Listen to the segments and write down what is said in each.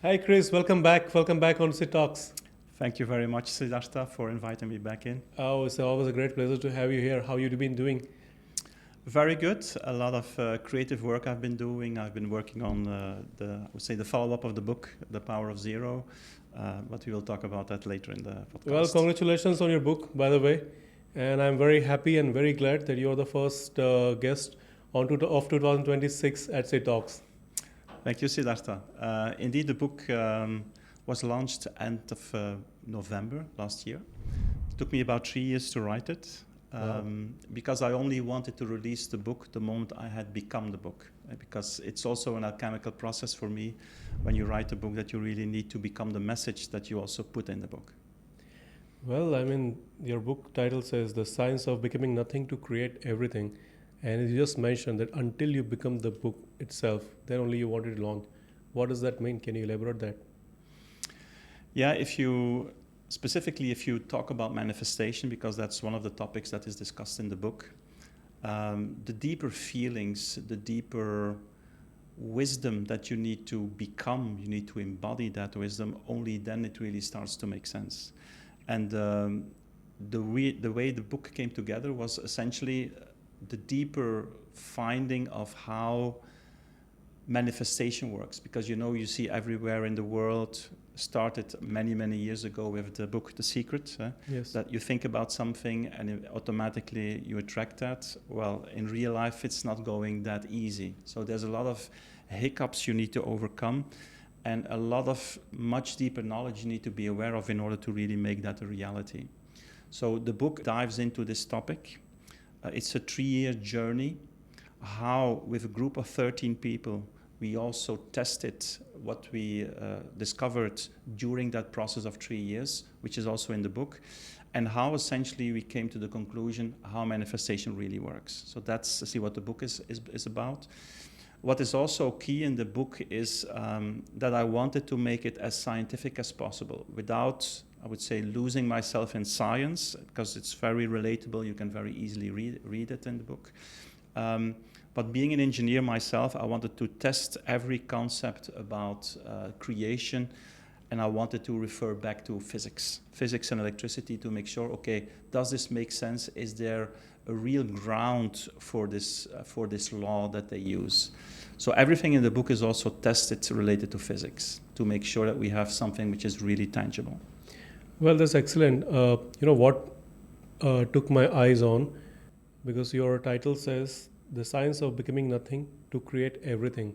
Hi, Chris. Welcome back. Welcome back on Sit Talks. Thank you very much, Siddhartha, for inviting me back in. Oh, it's always a great pleasure to have you here. How you been doing? Very good. A lot of creative work I've been doing. I've been working on I would say, the follow-up of the book, The Power of Zero. But we will talk about that later in the Well, podcast. congratulations on your book, by the way. And I'm very happy and very glad that you're the first guest of 2026 at Sit Talks. Thank you, Siddhartha. Indeed, the book was launched end of November last year. It took me about 3 years to write it. Wow. Because I only wanted to release the book the moment I had become the book. Because it's also an alchemical process for me when you write a book that you really need to become the message that you also put in the book. Well, I mean, your book title says The Science of Becoming Nothing to Create Everything. And you just mentioned that until you become the book itself, then only you want it launched. What does that mean? Can you elaborate that? Yeah, specifically if you talk about manifestation, because that's one of the topics that is discussed in the book, the deeper feelings, the deeper wisdom that you need to become, you need to embody that wisdom, only then it really starts to make sense. And the way the book came together was essentially the deeper finding of how manifestation works, because you see everywhere in the world, started many years ago with the book The Secret. Yes. That you think about something and automatically you attract that. Well, in real life it's not going that easy, so there's a lot of hiccups you need to overcome, and a lot of much deeper knowledge you need to be aware of in order to really make that a reality. So the book dives into this topic. It's a 3-year journey, how with a group of 13 people we also tested what we discovered during that process of 3 years, which is also in the book, and how essentially we came to the conclusion how manifestation really works. So that's what the book is about. What is also key in the book is that I wanted to make it as scientific as possible without, I would say, losing myself in science, because it's very relatable. You can very easily read it in the book. But being an engineer myself, I wanted to test every concept about creation, and I wanted to refer back to physics and electricity to make sure, okay, does this make sense? Is there a real ground for this law that they use? So everything in the book is also tested related to physics to make sure that we have something which is really tangible. Well, that's excellent. What took my eyes on, because your title says The Science of Becoming Nothing to Create Everything.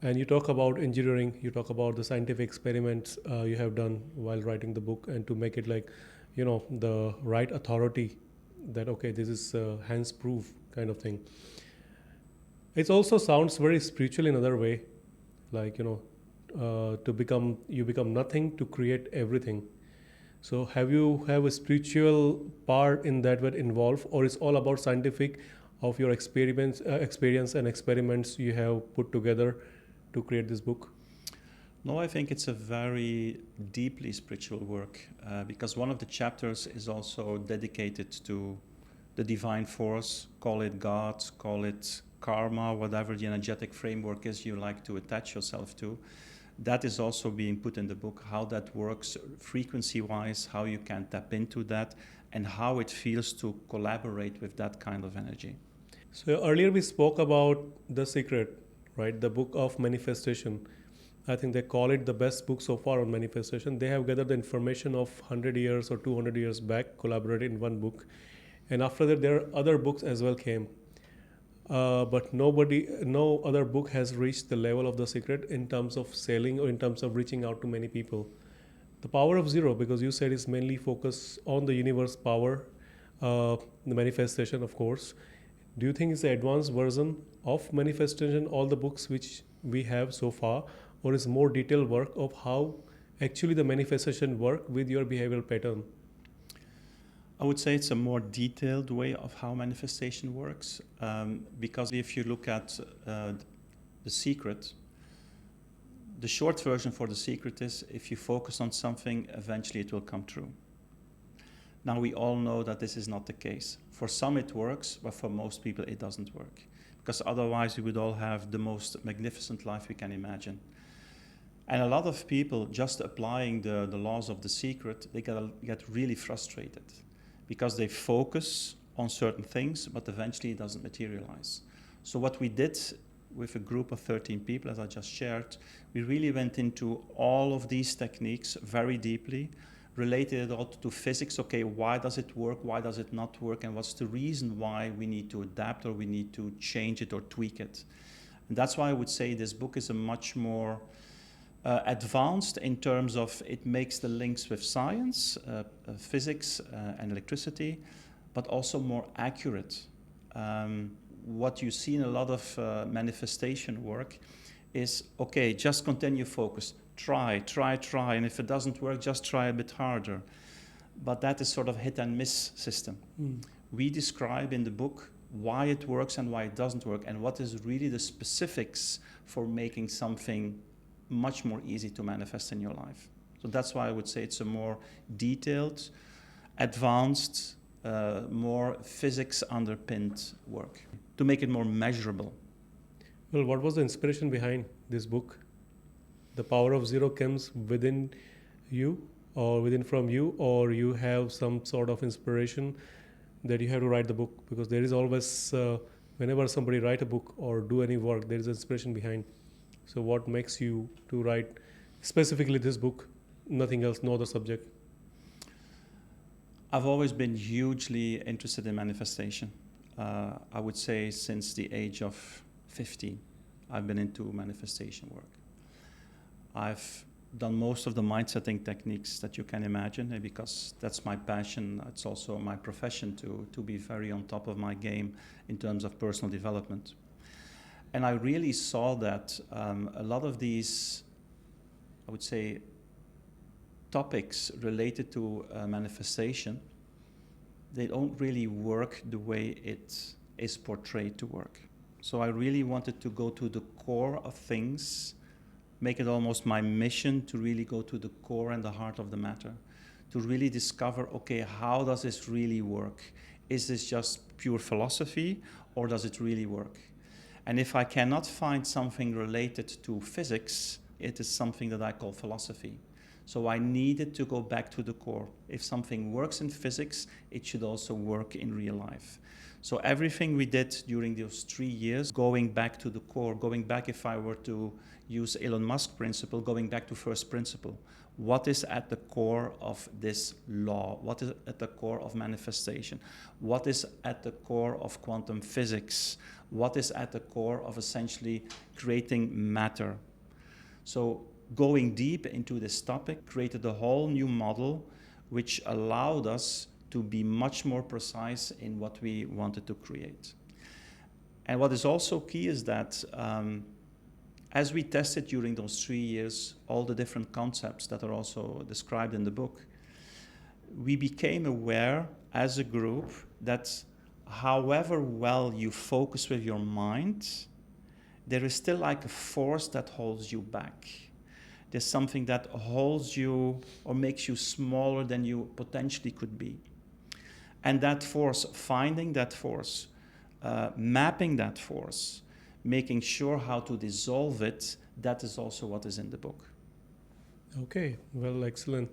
And you talk about engineering, you talk about the scientific experiments you have done while writing the book, and to make it like, the right authority that, okay, this is hands proof kind of thing. It also sounds very spiritual in another way, like, you become nothing to create everything. So have a spiritual part in that way involved, or it's all about scientific of your experience and experiments you have put together to create this book? No, I think it's a very deeply spiritual work, because one of the chapters is also dedicated to the divine force, call it God, call it karma, whatever the energetic framework is you like to attach yourself to. That is also being put in the book, how that works frequency-wise, how you can tap into that, and how it feels to collaborate with that kind of energy. So earlier we spoke about The Secret, right? The book of manifestation. I think they call it the best book so far on manifestation. They have gathered the information of 100 years or 200 years back, collaborated in one book. And after that, there are other books as well came. But no other book has reached the level of The Secret in terms of selling or in terms of reaching out to many people. The Power of Zero, because you said is mainly focused on the universe power, the manifestation, of course. Do you think it's the advanced version of manifestation, all the books which we have so far, or is more detailed work of how actually the manifestation work with your behavioral pattern? I would say it's a more detailed way of how manifestation works, because if you look at The Secret, the short version for The Secret is if you focus on something, eventually it will come true. Now we all know that this is not the case. For some it works, but for most people it doesn't work, because otherwise we would all have the most magnificent life we can imagine. And a lot of people just applying the laws of the secret, they get really frustrated because they focus on certain things, but eventually it doesn't materialize. So what we did with a group of 13 people, as I just shared, we really went into all of these techniques very deeply, related it all to physics. Okay, why does it work? Why does it not work? And what's the reason why we need to adapt or we need to change it or tweak it? And that's why I would say this book is a much more advanced in terms of it makes the links with science, physics, and electricity, but also more accurate. What you see in a lot of manifestation work is, okay, just continue focus, try, and if it doesn't work, just try a bit harder. But that is sort of hit and miss system. We describe in the book why it works and why it doesn't work, and what is really the specifics for making something much more easy to manifest in your life. So that's why I would say it's a more detailed, advanced, more physics underpinned work to make it more measurable. Well, what was the inspiration behind this book? The power of zero comes within you or within from you, or you have some sort of inspiration that you have to write the book? Because there is always, whenever somebody write a book or do any work, there is inspiration behind. So what makes you to write specifically this book, nothing else, no other subject? I've always been hugely interested in manifestation. I would say since the age of 15, I've been into manifestation work. I've done most of the mind-setting techniques that you can imagine, because that's my passion. It's also my profession to be very on top of my game in terms of personal development. And I really saw that a lot of these, I would say, topics related to manifestation, they don't really work the way it is portrayed to work. So I really wanted to go to the core of things, make it almost my mission to really go to the core and the heart of the matter, to really discover, okay, how does this really work? Is this just pure philosophy, or does it really work? And if I cannot find something related to physics, it is something that I call philosophy. So I needed to go back to the core. If something works in physics, it should also work in real life. So everything we did during those 3 years, going back to the core, going back, if I were to use Elon Musk principle, going back to first principle. What is at the core of this law? What is at the core of manifestation? What is at the core of quantum physics? What is at the core of essentially creating matter? So going deep into this topic created a whole new model which allowed us to be much more precise in what we wanted to create. And what is also key is that as we tested during those 3 years all the different concepts that are also described in the book, we became aware as a group that however well you focus with your mind, there is still like a force that holds you back. There's something that holds you or makes you smaller than you potentially could be. And that force, finding that force, mapping that force, making sure how to dissolve it, that is also what is in the book. Okay, well, excellent.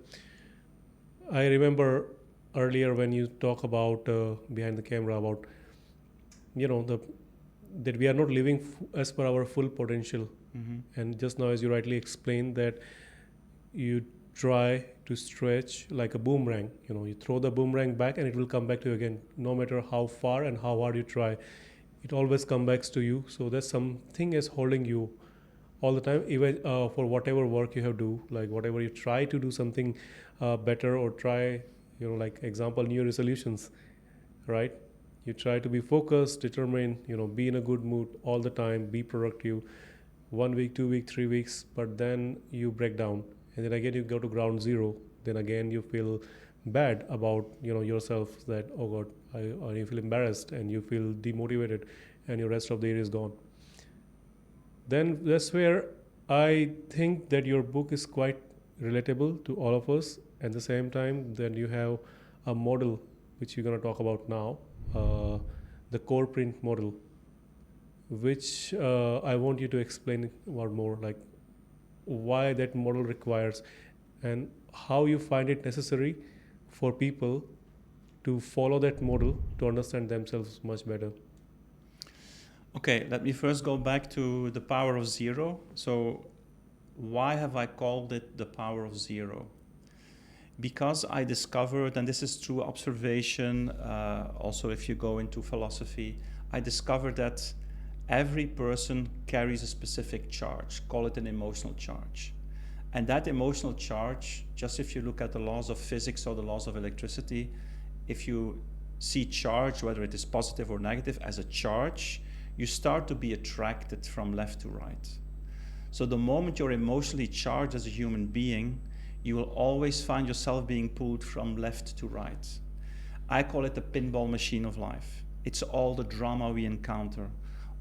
I remember earlier when you talk about behind the camera about, that we are not living as per our full potential. Mm-hmm. And just now, as you rightly explained, that you try to stretch like a boomerang. You throw the boomerang back and it will come back to you again. No matter how far and how hard you try, it always comes back to you. So there's something is holding you all the time, even for whatever work you have do, like whatever you try to do something better, or try, like example, new resolutions, right? You try to be focused, determined, be in a good mood all the time, be productive, 1 week, 2 weeks, 3 weeks, but then you break down. And then again, you go to ground zero. Then again, you feel bad about, yourself, that, oh God, or you feel embarrassed and you feel demotivated and your rest of the year is gone. Then that's where I think that your book is quite relatable to all of us. At the same time, then you have a model, which you're going to talk about now, the core print model, which I want you to explain about more, like why that model requires, and how you find it necessary for people to follow that model to understand themselves much better. Okay, let me first go back to the power of zero. So why have I called it the power of zero? Because I discovered, and this is through observation, also if you go into philosophy, I discovered that every person carries a specific charge, call it an emotional charge. And that emotional charge, just if you look at the laws of physics or the laws of electricity, if you see charge, whether it is positive or negative, as a charge, you start to be attracted from left to right. So the moment you're emotionally charged as a human being, you will always find yourself being pulled from left to right. I call it the pinball machine of life. It's all the drama we encounter,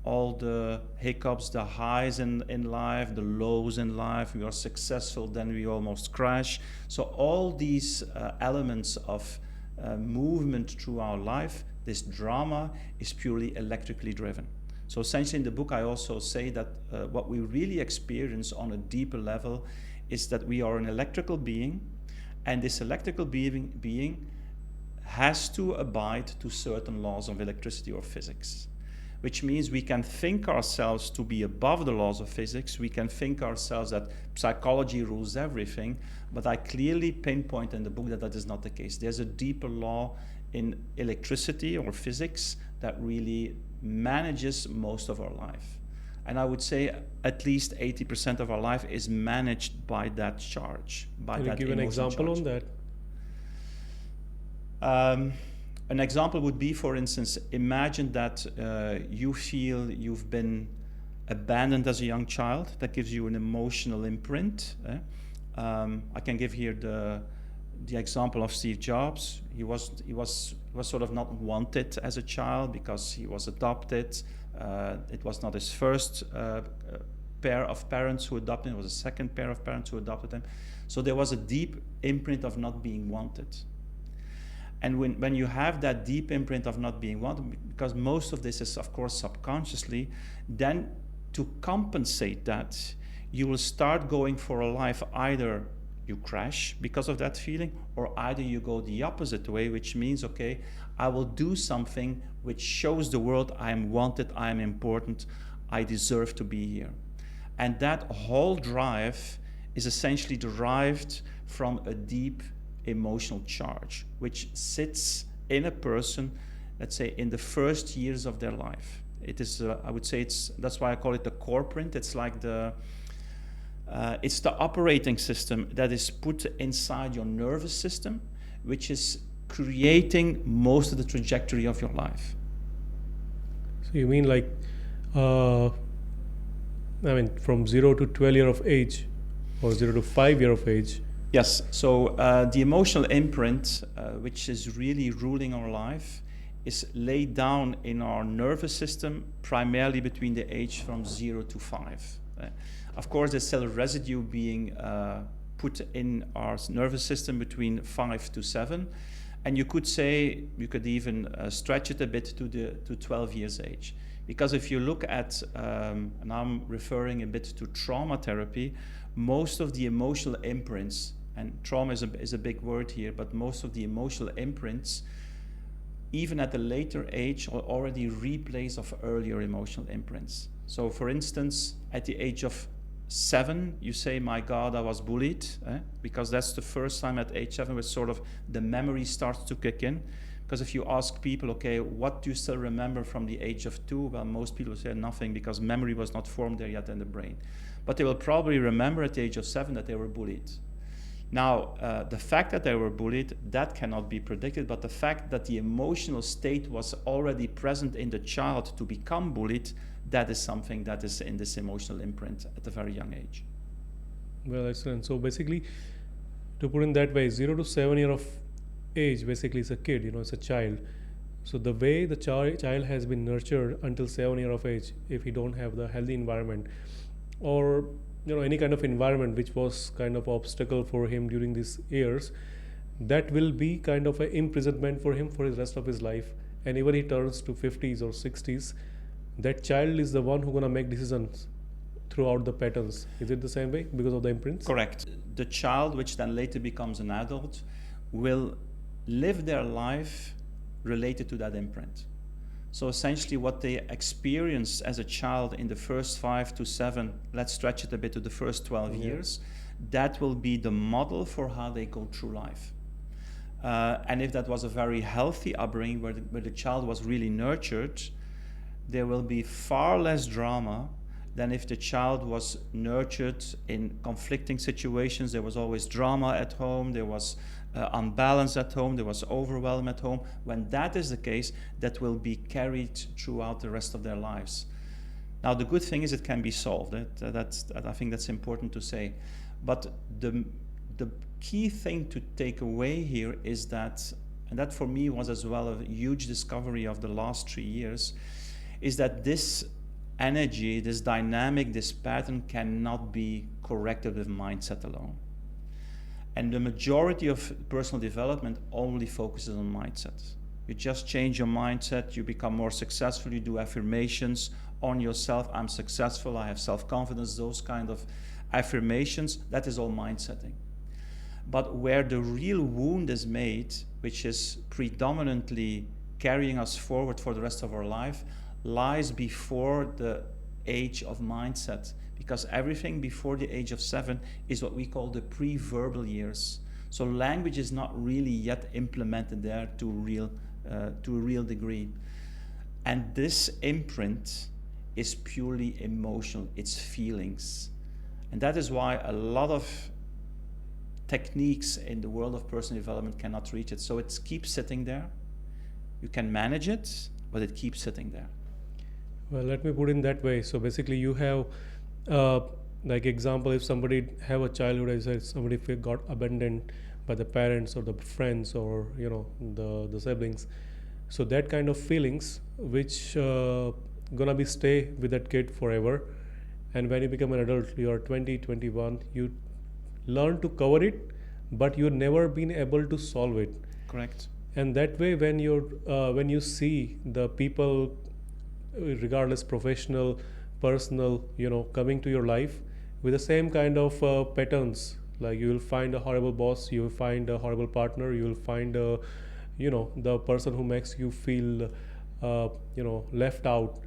all the hiccups, the highs in life, the lows in life. We are successful, then we almost crash. So all these elements of movement through our life, this drama is purely electrically driven. So essentially in the book I also say that what we really experience on a deeper level is that we are an electrical being, and this electrical being has to abide to certain laws of electricity or physics, which means we can think ourselves to be above the laws of physics, we can think ourselves that psychology rules everything, but I clearly pinpoint in the book that that is not the case. There's a deeper law in electricity or physics that really manages most of our life. And I would say at least 80% of our life is managed by that charge, by Can you that give an emotional example charge. on that? An example would be, for instance, imagine that you feel you've been abandoned as a young child. That gives you an emotional imprint. I can give here the example of Steve Jobs. He was sort of not wanted as a child because he was adopted. It was not his first pair of parents who adopted him. It was a second pair of parents who adopted him. So there was a deep imprint of not being wanted. And when you have that deep imprint of not being wanted, because most of this is, of course, subconsciously, then to compensate that, you will start going for a life, either you crash because of that feeling, or either you go the opposite way, which means, okay, I will do something which shows the world I am wanted, I am important, I deserve to be here. And that whole drive is essentially derived from a deep emotional charge, which sits in a person, let's say, in the first years of their life. It is, I would say, that's why I call it the core print. It's like it's the operating system that is put inside your nervous system, which is creating most of the trajectory of your life. So you mean like, from 0 to 12 year of age, or 0 to 5 year of age? Yes, so the emotional imprint, which is really ruling our life, is laid down in our nervous system primarily between the age from 0 to 5. Of course, there's still a residue being put in our nervous system between 5 to 7. And you could say, you could even stretch it a bit to 12 years age. Because if you look at, and I'm referring a bit to trauma therapy, most of the emotional imprints, and trauma is a big word here, but most of the emotional imprints, even at a later age, are already replays of earlier emotional imprints. So for instance, at the age of 7, you say, my God, I was bullied, because that's the first time at age 7 where sort of the memory starts to kick in. Because if you ask people, okay, what do you still remember from the age of 2? Well, most people say nothing, because memory was not formed there yet in the brain. But they will probably remember at the age of 7 that they were bullied. Now, the fact that they were bullied, that cannot be predicted, but the fact that the emotional state was already present in the child to become bullied, that is something that is in this emotional imprint at a very young age. Well, excellent. So basically, to put in that way, 0 to 7 year of age basically is a kid, it's a child. So the way the child has been nurtured until 7 year of age, if he don't have the healthy environment, or any kind of environment which was kind of obstacle for him during these years, that will be kind of an imprisonment for him for his rest of his life. And even he turns to 50s or 60s, that child is the one who's gonna make decisions throughout the patterns. Is it the same way because of the imprints? Correct. The child, which then later becomes an adult, will live their life related to that imprint. So essentially what they experience as a child in the first 5 to 7, let's stretch it a bit to the first 12 years, that will be the model for how they go through life. And if that was a very healthy upbringing where the child was really nurtured, there will be far less drama than if the child was nurtured in conflicting situations. There was always drama at home, there was unbalance at home, there was overwhelm at home. When that is the case, that will be carried throughout the rest of their lives. Now, the good thing is it can be solved. I think that's important to say. But the key thing to take away here is that, and that for me was as well a huge discovery of the last 3 years, is that this energy, this dynamic, this pattern cannot be corrected with mindset alone. And the majority of personal development only focuses on mindset. You just change your mindset, you become more successful, you do affirmations on yourself. I'm successful, I have self-confidence, those kind of affirmations, that is all mindsetting. But where the real wound is made, which is predominantly carrying us forward for the rest of our life, lies before the age of mindset, because everything before the age of 7 is what we call the pre-verbal years. So language is not really yet implemented there to a real degree. And this imprint is purely emotional, it's feelings. And that is why a lot of techniques in the world of personal development cannot reach it. So it keeps sitting there. You can manage it, but it keeps sitting there. Well, let me put it in that way. So basically you have, like example, if somebody have a childhood, as I said, somebody got abandoned by the parents or the friends or, the siblings. So that kind of feelings, which gonna be stay with that kid forever. And when you become an adult, you are 20, 21, you learn to cover it, but you've never been able to solve it. Correct. And that way, when you see the people, regardless professional, personal, coming to your life with the same kind of patterns, like you will find a horrible boss, you will find a horrible partner, you will find the person who makes you feel left out.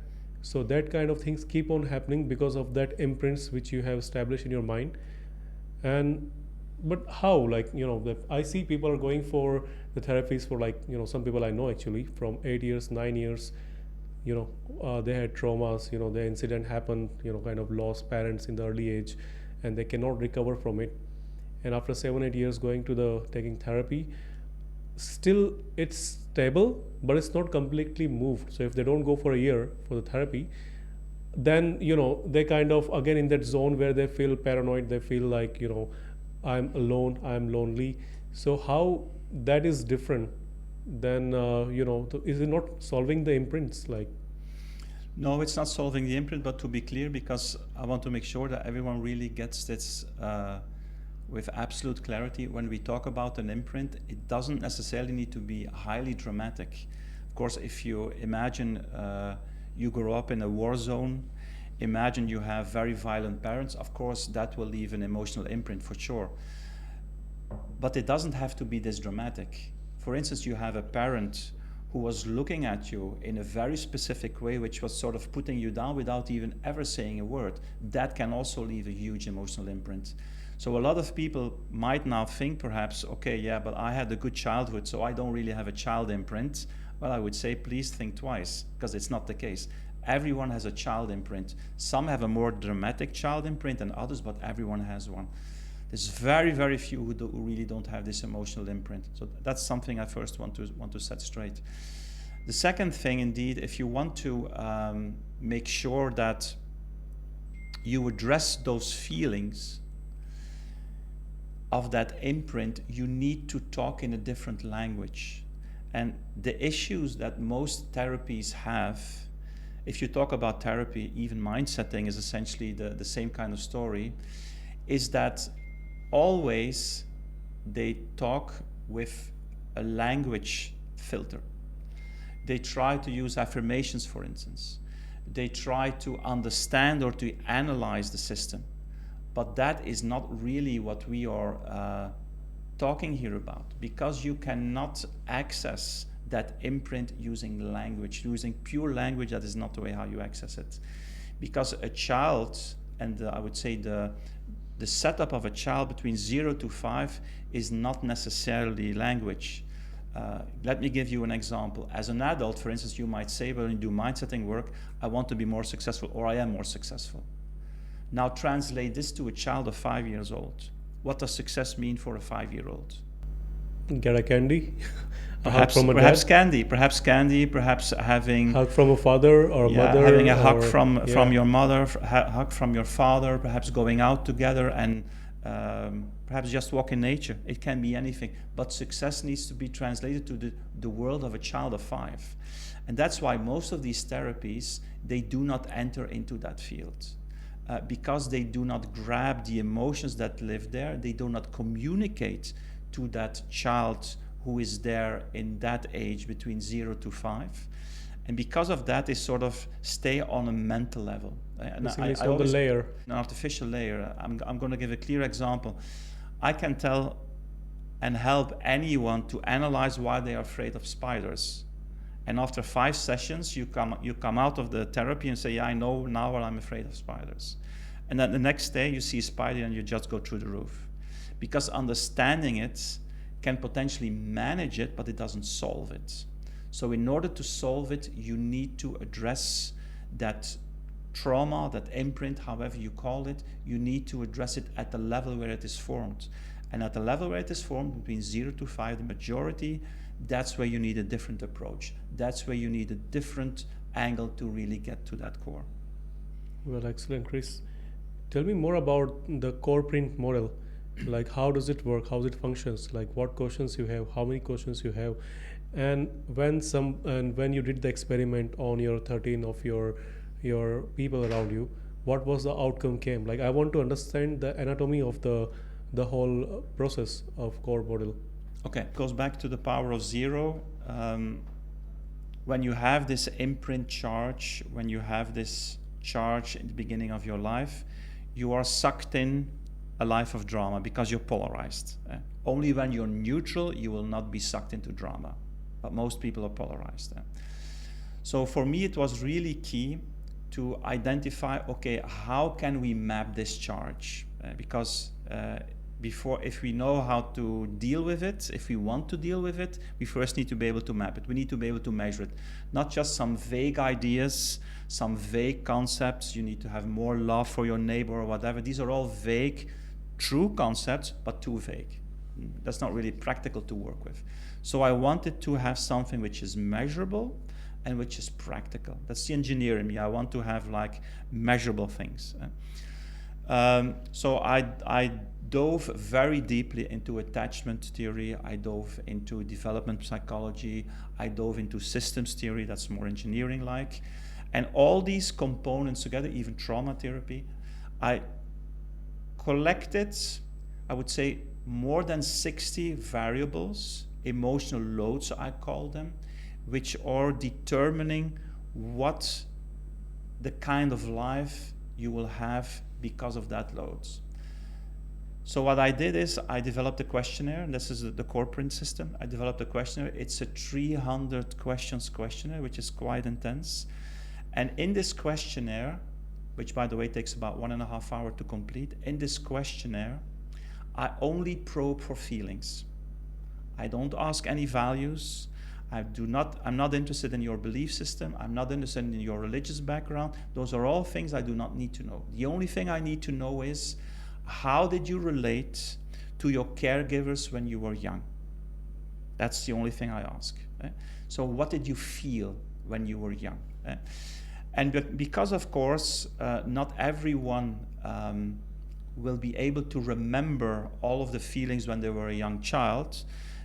So that kind of things keep on happening because of that imprints which you have established in your mind. But how, I see people are going for the therapies for some people I know actually from 8 years, 9 years, they had traumas, the incident happened, kind of lost parents in the early age, and they cannot recover from it. And after 7-8 years going to taking therapy, still it's stable, but it's not completely moved. So if they don't go for a year for the therapy, then they kind of again in that zone where they feel paranoid, they feel like I'm alone, I'm lonely. So how that is different than is it not solving the imprints? No, it's not solving the imprint, but to be clear, because I want to make sure that everyone really gets this with absolute clarity. When we talk about an imprint, it doesn't necessarily need to be highly dramatic. Of course, if you imagine you grow up in a war zone, imagine you have very violent parents, of course that will leave an emotional imprint for sure. But it doesn't have to be this dramatic. For instance, you have a parent who was looking at you in a very specific way, which was sort of putting you down without even ever saying a word. That can also leave a huge emotional imprint. So a lot of people might now think perhaps, okay, yeah, but I had a good childhood, so I don't really have a child imprint. Well, I would say please think twice, because it's not the case. Everyone has a child imprint. Some have a more dramatic child imprint than others, but everyone has one. There's very, very few who really don't have this emotional imprint. So that's something I first want to set straight. The second thing, indeed, if you want to make sure that you address those feelings of that imprint, you need to talk in a different language. And the issues that most therapies have, if you talk about therapy, even mind setting is essentially the same kind of story, is that always they talk with a language filter. They try to use affirmations, for instance. they try to understand or to analyze the system. But that is not really what we are talking here about, because you cannot access that imprint using language, using pure language. That is not the way how you access it. Because a child, and I would say the setup of a child between 0 to 5 is not necessarily language. Let me give you an example. As an adult, for instance, you might say, when you do mind-setting work, I want to be more successful, or I am more successful. Now translate this to a child of 5 years old. What does success mean for a 5-year-old? Get a candy? Perhaps candy, perhaps having hug from a father or mother, having a hug from your mother, hug from your father, perhaps going out together, and perhaps just walk in nature. It can be anything, but success needs to be translated to the world of a child of 5. And that's why most of these therapies, they do not enter into that field. Because they do not grab the emotions that live there, they do not communicate to that child who is there in that age between 0 to 5. And because of that, they sort of stay on a mental level. And it's on the layer. An artificial layer. I'm going to give a clear example. I can tell and help anyone to analyze why they are afraid of spiders. And after 5 sessions, you come out of the therapy and say, yeah, I know now why I'm afraid of spiders. And then the next day you see a spider and you just go through the roof. Because understanding it can potentially manage it, but it doesn't solve it. So in order to solve it, you need to address that trauma, that imprint, however you call it. You need to address it at the level where it is formed. And at the level where it is formed, between 0 to 5, the majority, that's where you need a different approach. That's where you need a different angle to really get to that core. Well, excellent, Cris. Tell me more about the core print model. Like, how does it work? How it functions? Like, what questions you have? How many questions you have? And when you did the experiment on your 13 of your people around you, what was the outcome came? Like, I want to understand the anatomy of the whole process of core model. Okay, it goes back to the power of 0. When you have this imprint charge, when you have this charge in the beginning of your life, you are sucked in a life of drama because you're polarized. Only when you're neutral, you will not be sucked into drama. But most people are polarized. So for me, it was really key to identify, okay, how can we map this charge? Because if we know how to deal with it, if we want to deal with it, we first need to be able to map it. We need to be able to measure it. Not just some vague ideas, some vague concepts. You need to have more love for your neighbor or whatever. These are all vague, true concepts, but too vague. That's not really practical to work with. So I wanted to have something which is measurable and which is practical. That's the engineer in me. I want to have like measurable things. So I dove very deeply into attachment theory. I dove into development psychology. I dove into systems theory. That's more engineering-like. And all these components together, even trauma therapy, I collected, I would say, more than 60 variables, emotional loads, I call them, which are determining what the kind of life you will have because of that loads. So what I did is I developed a questionnaire, and this is the core print system. I developed a questionnaire. It's a 300 questions questionnaire, which is quite intense. And in this questionnaire, which by the way takes about 1.5 hours to complete, in this questionnaire, I only probe for feelings. I don't ask any values. I'm not interested in your belief system. I'm not interested in your religious background. Those are all things I do not need to know. The only thing I need to know is, how did you relate to your caregivers when you were young? That's the only thing I ask. So what did you feel when you were young? And because, of course, not everyone will be able to remember all of the feelings when they were a young child,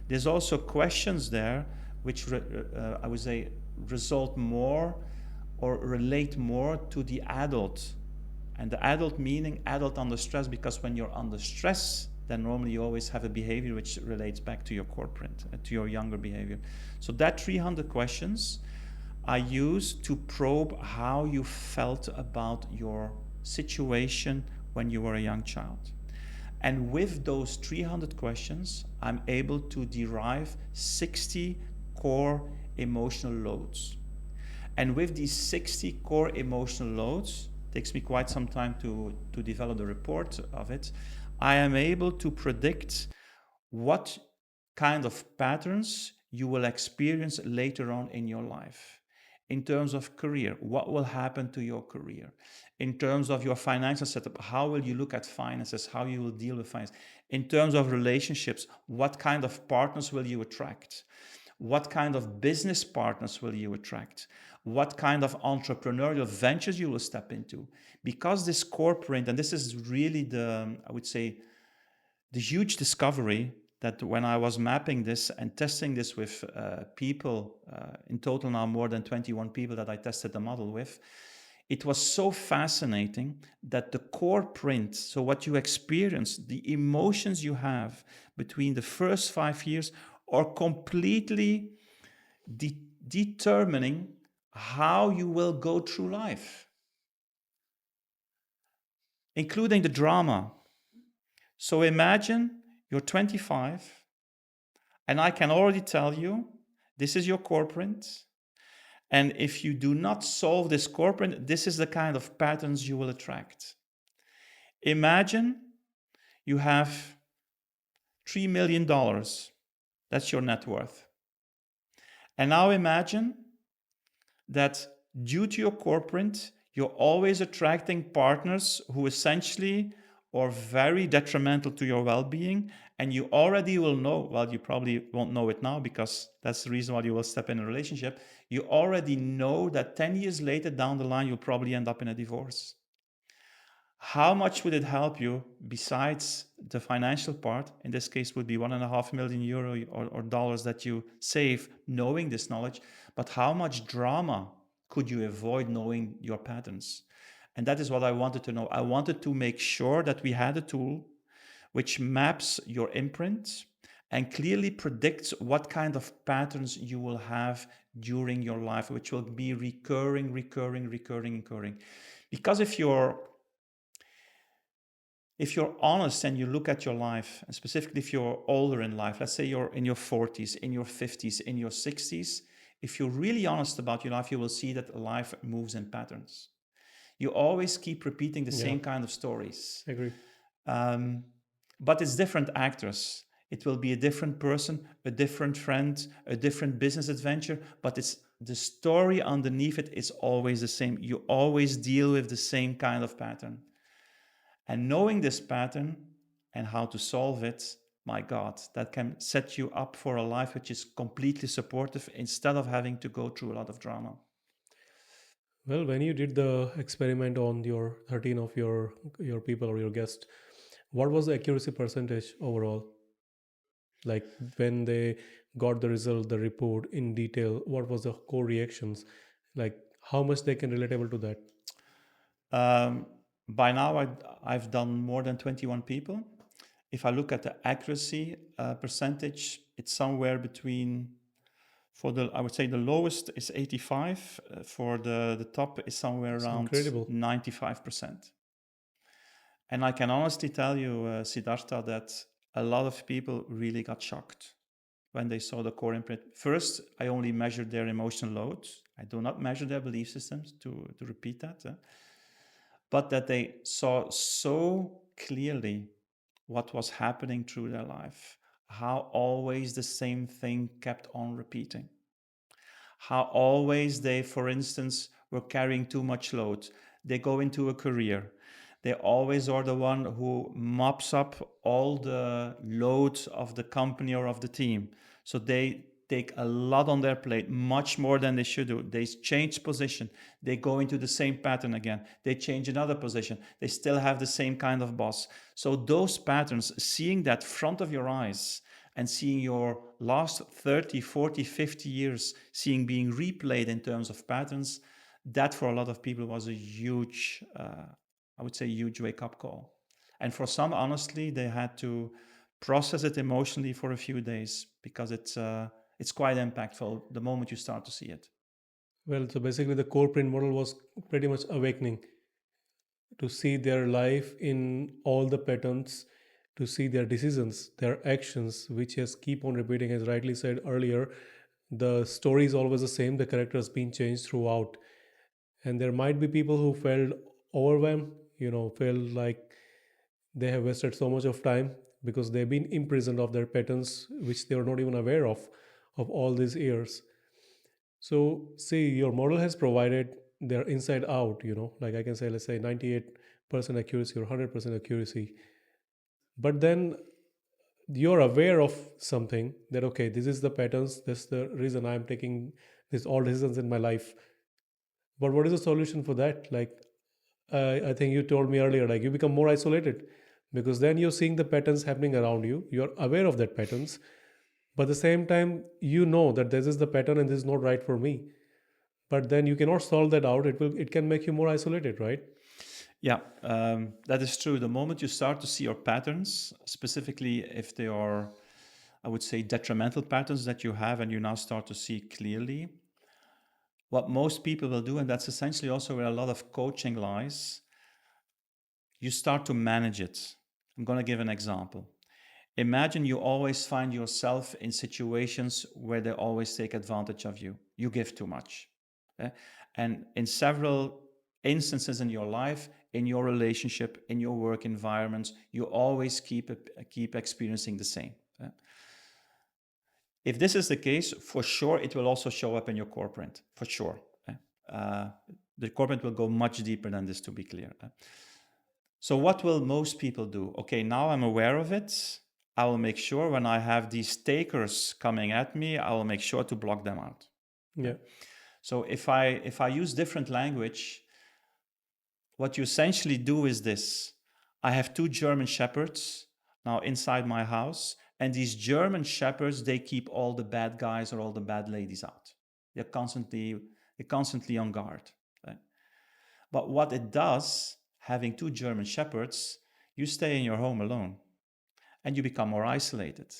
there's also questions there which I would say result more or relate more to the adult. And the adult meaning adult under stress, because when you're under stress, then normally you always have a behavior which relates back to your core print, to your younger behavior. So that 300 questions, I use to probe how you felt about your situation when you were a young child. And with those 300 questions, I'm able to derive 60 core emotional loads. And with these 60 core emotional loads, it takes me quite some time to develop the report of it, I am able to predict what kind of patterns you will experience later on in your life. In terms of career, what will happen to your career? In terms of your financial setup, how will you look at finances? How you will deal with finance? In terms of relationships, what kind of partners will you attract? What kind of business partners will you attract? What kind of entrepreneurial ventures you will step into? Because this corporate, and this is really the, I would say, the huge discovery that when I was mapping this and testing this with people, in total now more than 21 people that I tested the model with, it was so fascinating that the core print, so what you experience, the emotions you have between the first 5 years, are completely determining how you will go through life, including the drama. So imagine you're 25, and I can already tell you this is your core print. And if you do not solve this core print, this is the kind of patterns you will attract. Imagine you have $3 million. That's your net worth. And now imagine that due to your core print, you're always attracting partners who essentially are very detrimental to your well-being, and you already will know, well, you probably won't know it now because that's the reason why you will step in a relationship. You already know that 10 years later down the line, you'll probably end up in a divorce. How much would it help you besides the financial part? In this case, would be €1.5 million or dollars that you save knowing this knowledge. But how much drama could you avoid knowing your patterns? And that is what I wanted to know. I wanted to make sure that we had a tool which maps your imprint and clearly predicts what kind of patterns you will have during your life, which will be recurring. Because if you're honest and you look at your life, and specifically if you're older in life, let's say you're in your 40s, in your 50s, in your 60s, if you're really honest about your life, you will see that life moves in patterns. You always keep repeating the Yeah, same kind of stories. agree. But it's different actors. It will be a different person, a different friend, a different business adventure, but it's the story underneath it is always the same. You always deal with the same kind of pattern. And knowing this pattern and how to solve it, my God, that can set you up for a life which is completely supportive instead of having to go through a lot of drama. Well, when you did the experiment on your 13 of your people or your guest, what was the accuracy percentage overall? Like when they got the result, the report in detail, what was the core reactions? Like how much they can relatable to that? Um, by now, I've done more than 21 people. If I look at the accuracy percentage, it's somewhere between, I would say the lowest is 85. For the top is somewhere It's around incredible. 95%. And I can honestly tell you, Siddhartha, that a lot of people really got shocked when they saw the core imprint. First, I only measured their emotional loads. I do not measure their belief systems, to repeat that. But that they saw so clearly what was happening through their life, how always the same thing kept on repeating, how always they, for instance, were carrying too much load. They go into a career. They always are the one who mops up all the loads of the company or of the team. So they take a lot on their plate, much more than they should do. They change position. They go into the same pattern again. They change another position. They still have the same kind of boss. So those patterns, seeing that front of your eyes, and seeing your last 30, 40, 50 years seeing being replayed in terms of patterns, that for a lot of people was a huge, I would say, huge wake-up call. And for some, honestly, they had to process it emotionally for a few days because it's quite impactful the moment you start to see it. Well, so basically, the core print model was pretty much awakening to see their life in all the patterns, to see their decisions, their actions, which has keep on repeating, as rightly said earlier. The story is always the same. The character has been changed throughout, and there might be people who felt overwhelmed. Felt like they have wasted so much of time because they've been imprisoned of their patterns, which they are not even aware of all these years. So, see, your model has provided their inside out, like I can say, let's say 98% accuracy or 100% accuracy. But then you're aware of something that, okay, this is the patterns, this is the reason I'm taking this all decisions in my life. But what is the solution for that? Like, I think you told me earlier, like you become more isolated because then you're seeing the patterns happening around you. You're aware of that patterns, but at the same time, you know that this is the pattern and this is not right for me. But then you cannot solve that out. It can make you more isolated, right? Yeah, that is true. The moment you start to see your patterns, specifically if they are, I would say, detrimental patterns that you have, and you now start to see clearly, what most people will do, and that's essentially also where a lot of coaching lies, you start to manage it. I'm going to give an example. Imagine you always find yourself in situations where they always take advantage of you. You give too much. eh? And in several instances in your life, in your relationship, in your work environments, you always keep experiencing the same. If this is the case, for sure, it will also show up in your core print, for sure. Uh, the core print will go much deeper than this, to be clear. So what will most people do? Okay, now I'm aware of it. I will make sure when I have these takers coming at me, I will make sure to block them out. Yeah. So if I use different language, what you essentially do is this. I have two German shepherds now inside my house, and these German shepherds, they keep all the bad guys or all the bad ladies out. They're constantly on guard. Right? But what it does, having two German shepherds, you stay in your home alone and you become more isolated.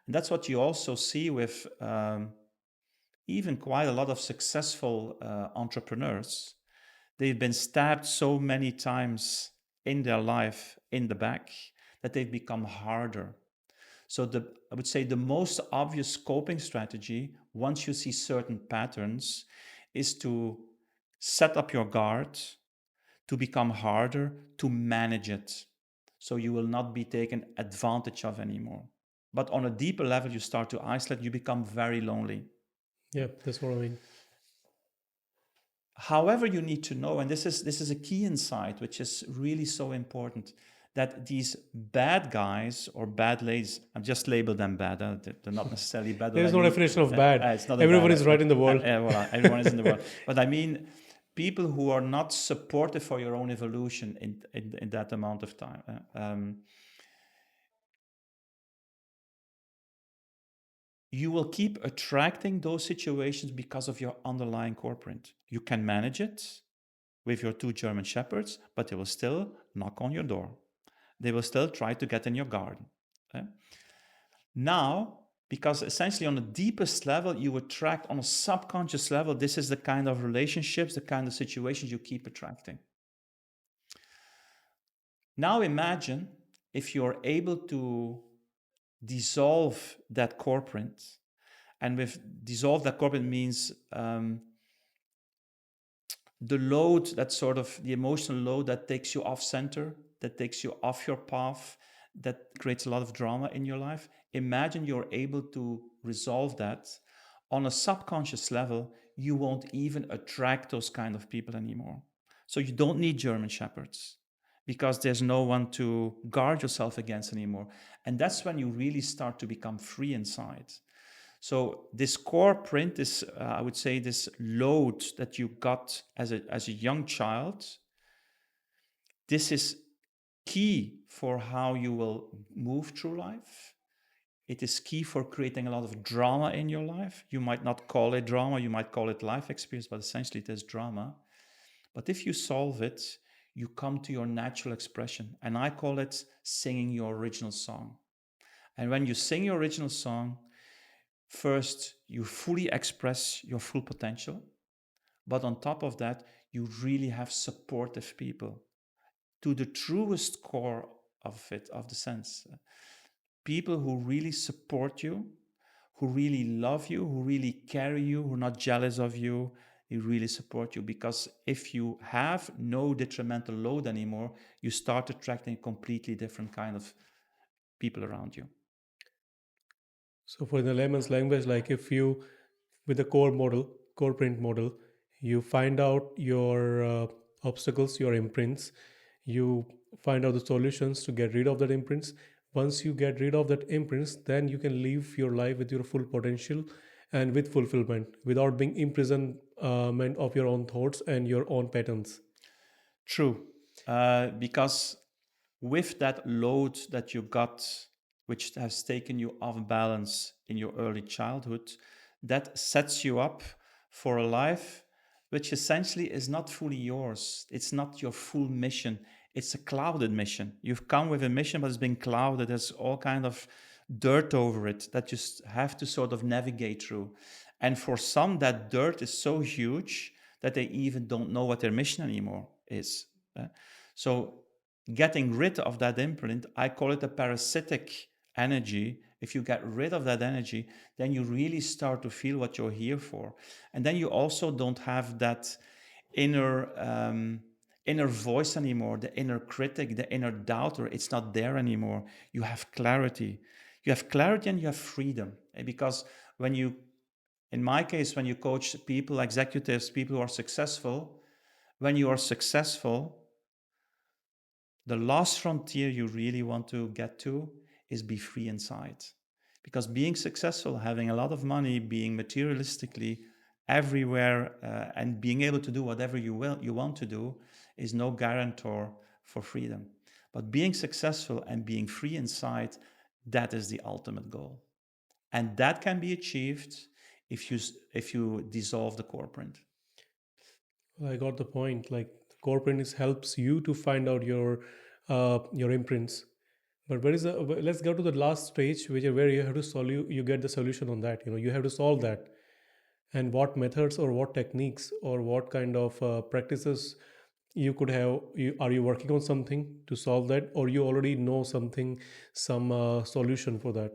And that's what you also see with even quite a lot of successful entrepreneurs. They've been stabbed so many times in their life in the back that they've become harder. So I would say the most obvious coping strategy, once you see certain patterns, is to set up your guard, to become harder, to manage it. So you will not be taken advantage of anymore. But on a deeper level, you start to isolate, you become very lonely. Yeah, that's what I mean. However, you need to know, and this is a key insight, which is really so important, that these bad guys or bad ladies, I've just labeled them bad. They're not necessarily bad. There But is I no mean, definition of bad. it's not a Everyone bad. is right in the world. Well, everyone is in the world. But I mean, people who are not supportive for your own evolution in that amount of time. You will keep attracting those situations because of your underlying core print. You can manage it with your two German shepherds, but they will still knock on your door. They will still try to get in your garden. Okay? Now, because essentially on the deepest level, you attract on a subconscious level, this is the kind of relationships, the kind of situations you keep attracting. Now imagine if you're able to dissolve that core print. And with dissolve that core print means the load, that sort of the emotional load that takes you off center, that takes you off your path, that creates a lot of drama in your life. Imagine you're able to resolve that on a subconscious level. You won't even attract those kind of people anymore. So you don't need German shepherds because there's no one to guard yourself against anymore. And that's when you really start to become free inside. So this core print is, I would say, this load that you got as a young child. This is key for how you will move through life. It is key for creating a lot of drama in your life. You might not call it drama, you might call it life experience, but essentially it is drama. But if you solve it, you come to your natural expression. And I call it singing your original song. And when you sing your original song, first, you fully express your full potential. But on top of that, you really have supportive people to the truest core of it, of the sense. People who really support you, who really love you, who really carry you, who are not jealous of you, who really support you. Because if you have no detrimental load anymore, you start attracting a completely different kind of people around you. So for the layman's language, like if you, with the core model, core print model, you find out your obstacles, your imprints, you find out the solutions to get rid of that imprints. Once you get rid of that imprints, then you can live your life with your full potential and with fulfillment without being imprisonment of your own thoughts and your own patterns. True. Because with that load that you got, which has taken you off balance in your early childhood, that sets you up for a life which essentially is not fully yours. It's not your full mission. It's a clouded mission. You've come with a mission, but it's been clouded. There's all kind of dirt over it that you have to sort of navigate through. And for some, that dirt is so huge that they even don't know what their mission anymore is. So getting rid of that imprint, I call it a parasitic energy. If you get rid of that energy, then you really start to feel what you're here for. And then you also don't have that inner voice anymore, the inner critic, the inner doubter. It's not there anymore. You have clarity. You have clarity and you have freedom. Because when you, in my case, when you coach people, executives, people who are successful, when you are successful, the last frontier you really want to get to is be free inside. Because being successful, having a lot of money, being materialistically everywhere, and being able to do whatever you want to do is no guarantor for freedom. But being successful and being free inside, that is the ultimate goal. And that can be achieved if you dissolve the core print. I got the point. Like the core print is helps you to find out your imprints. But where is the? Let's go to the last stage, which is where you have to solve. You get the solution on that. You have to solve that. And what methods or what techniques or what kind of practices you could have? Are you working on something to solve that, or you already know something, some solution for that?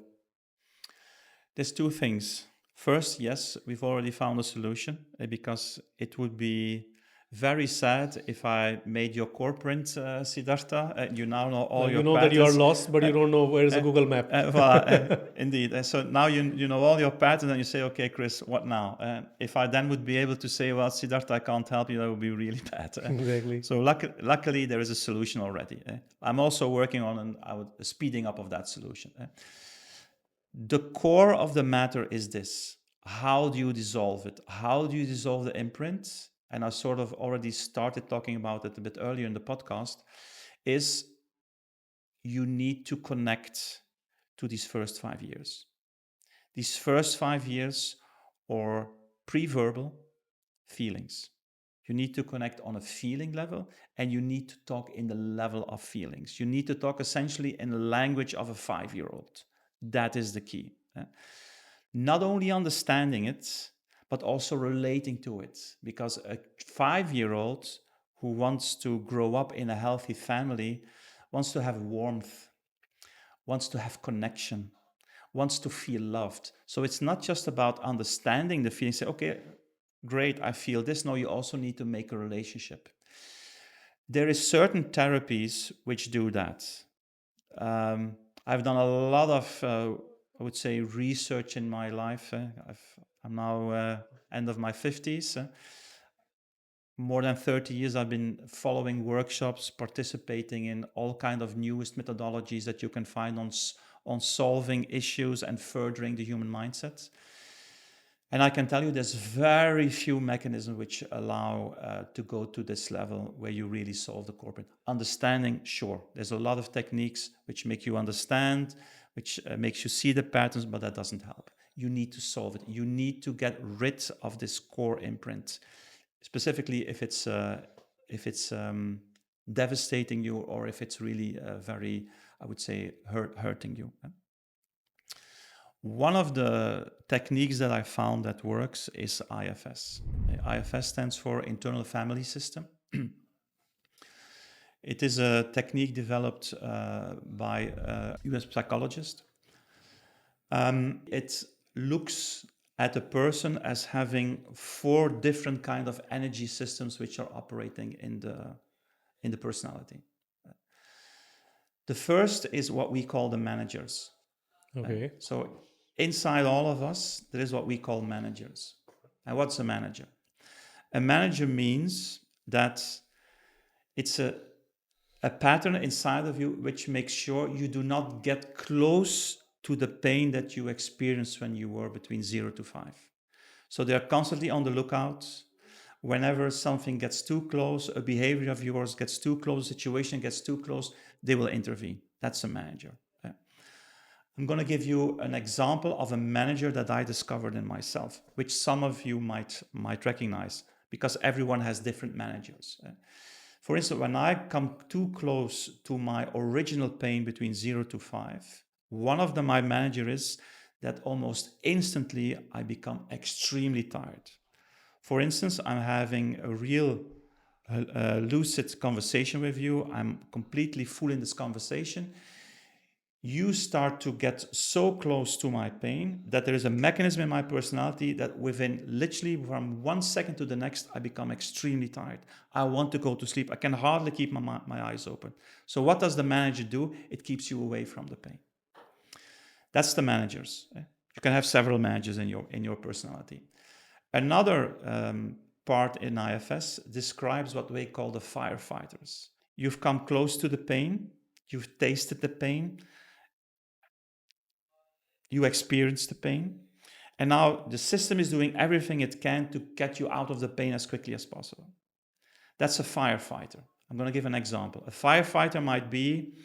There's two things. First, yes, we've already found a solution because it would be very sad if I made your core print, Siddhartha. You now know all Like your you know that you are patterns. lost, but Uh, you don't know where is the uh, Google map. Indeed. So now you know all your patterns, and you say, okay, Chris, what now? If I then would be able to say, well, Siddhartha, I can't help you, that would be really bad. Exactly. So luckily, there is a solution already. I'm also working on a speeding up of that solution. The core of the matter is this: how do you dissolve it? How do you dissolve the imprint? And I sort of already started talking about it a bit earlier in the podcast. Is you need to connect to these first 5 years. These first 5 years are pre-verbal feelings. You need to connect on a feeling level, and you need to talk in the level of feelings. You need to talk essentially in the language of a 5-year-old. That is the key. Not only understanding it, but also relating to it. Because a 5-year-old who wants to grow up in a healthy family wants to have warmth, wants to have connection, wants to feel loved. So it's not just about understanding the feeling, say, okay, great, I feel this. No, you also need to make a relationship. There is certain therapies which do that. I've done a lot of, I would say, research in my life. I'm now end of my 50s. More than 30 years I've been following workshops, participating in all kind of newest methodologies that you can find on solving issues and furthering the human mindset. And I can tell you there's very few mechanisms which allow to go to this level where you really solve the corporate. Understanding, sure. There's a lot of techniques which make you understand, which makes you see the patterns, but that doesn't help. You need to solve it. You need to get rid of this core imprint, specifically if it's devastating you, or if it's really very, I would say, hurting you. One of the techniques that I found that works is IFS. IFS stands for Internal Family System. It is a technique developed by a US psychologist. It looks at a person as having 4 different kind of energy systems which are operating in the personality. The first is what we call the managers. Okay. So inside all of us, there is what we call managers. And what's a manager? A manager means that it's a pattern inside of you which makes sure you do not get close to the pain that you experienced when you were between 0 to 5. So they're constantly on the lookout. Whenever something gets too close, a behavior of yours gets too close, a situation gets too close, they will intervene. That's a manager. I'm going to give you an example of a manager that I discovered in myself, which some of you might recognize, because everyone has different managers. For instance, when I come too close to my original pain between 0 to 5, one of my manager is that almost instantly I become extremely tired. For instance, I'm having a real lucid conversation with you. I'm completely full in this conversation. You start to get so close to my pain that there is a mechanism in my personality that within literally from 1 second to the next, I become extremely tired. I want to go to sleep. I can hardly keep my eyes open. So what does the manager do? It keeps you away from the pain. That's the managers. You can have several managers in your personality. Another part in IFS describes what we call the firefighters. You've come close to the pain. You've tasted the pain. You experience the pain. And now the system is doing everything it can to get you out of the pain as quickly as possible. That's a firefighter. I'm going to give an example. A firefighter might be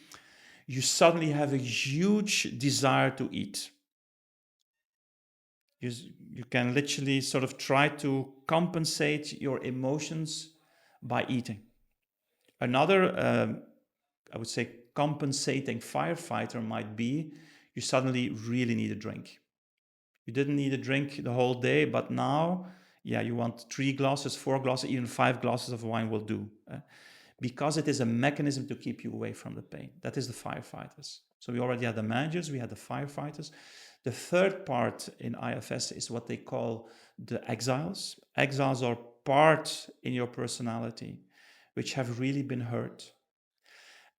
you suddenly have a huge desire to eat. You can literally sort of try to compensate your emotions by eating. Another, I would say, compensating firefighter might be you suddenly really need a drink. You didn't need a drink the whole day, but now, you want 3 glasses, 4 glasses, even 5 glasses of wine will do. Because it is a mechanism to keep you away from the pain. That is the firefighters. So we already had the managers, we had the firefighters. The third part in IFS is what they call the exiles. Exiles are parts in your personality which have really been hurt.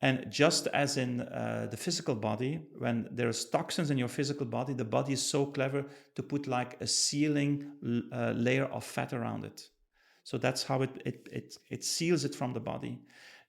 And just as in the physical body, when there's toxins in your physical body, the body is so clever to put like a sealing layer of fat around it. So that's how it seals it from the body.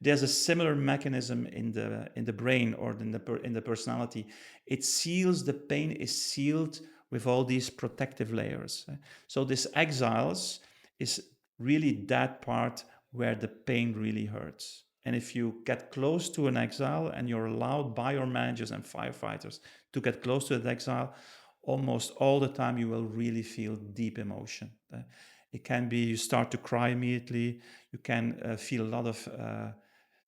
There's a similar mechanism in the brain or in the personality. It seals, the pain is sealed with all these protective layers. So this exiles is really that part where the pain really hurts. And if you get close to an exile and you're allowed by your managers and firefighters to get close to that exile, almost all the time you will really feel deep emotion. It can be you start to cry immediately. You can feel a lot of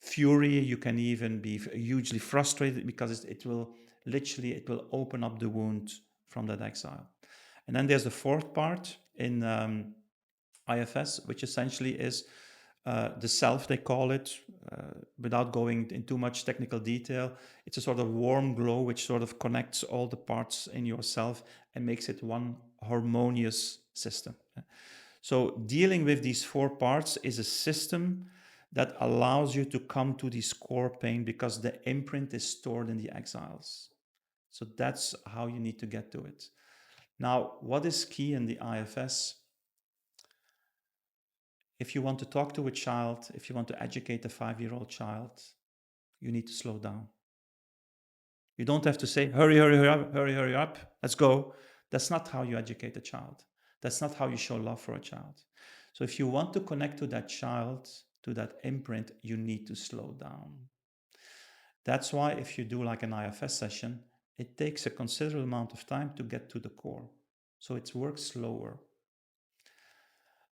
fury. You can even be hugely frustrated because it will open up the wound from that exile. And then there's the fourth part in IFS, which essentially is the self, they call it, without going in too much technical detail. It's a sort of warm glow which sort of connects all the parts in yourself and makes it one harmonious system. So dealing with these 4 parts is a system that allows you to come to this core pain because the imprint is stored in the exiles. So that's how you need to get to it. Now, what is key in the IFS? If you want to talk to a child, if you want to educate a 5-year-old child, you need to slow down. You don't have to say, hurry, hurry, hurry up, hurry, hurry up, let's go. That's not how you educate a child. That's not how you show love for a child. So if you want to connect to that child, to that imprint, you need to slow down. That's why if you do like an IFS session, it takes a considerable amount of time to get to the core. So it works slower.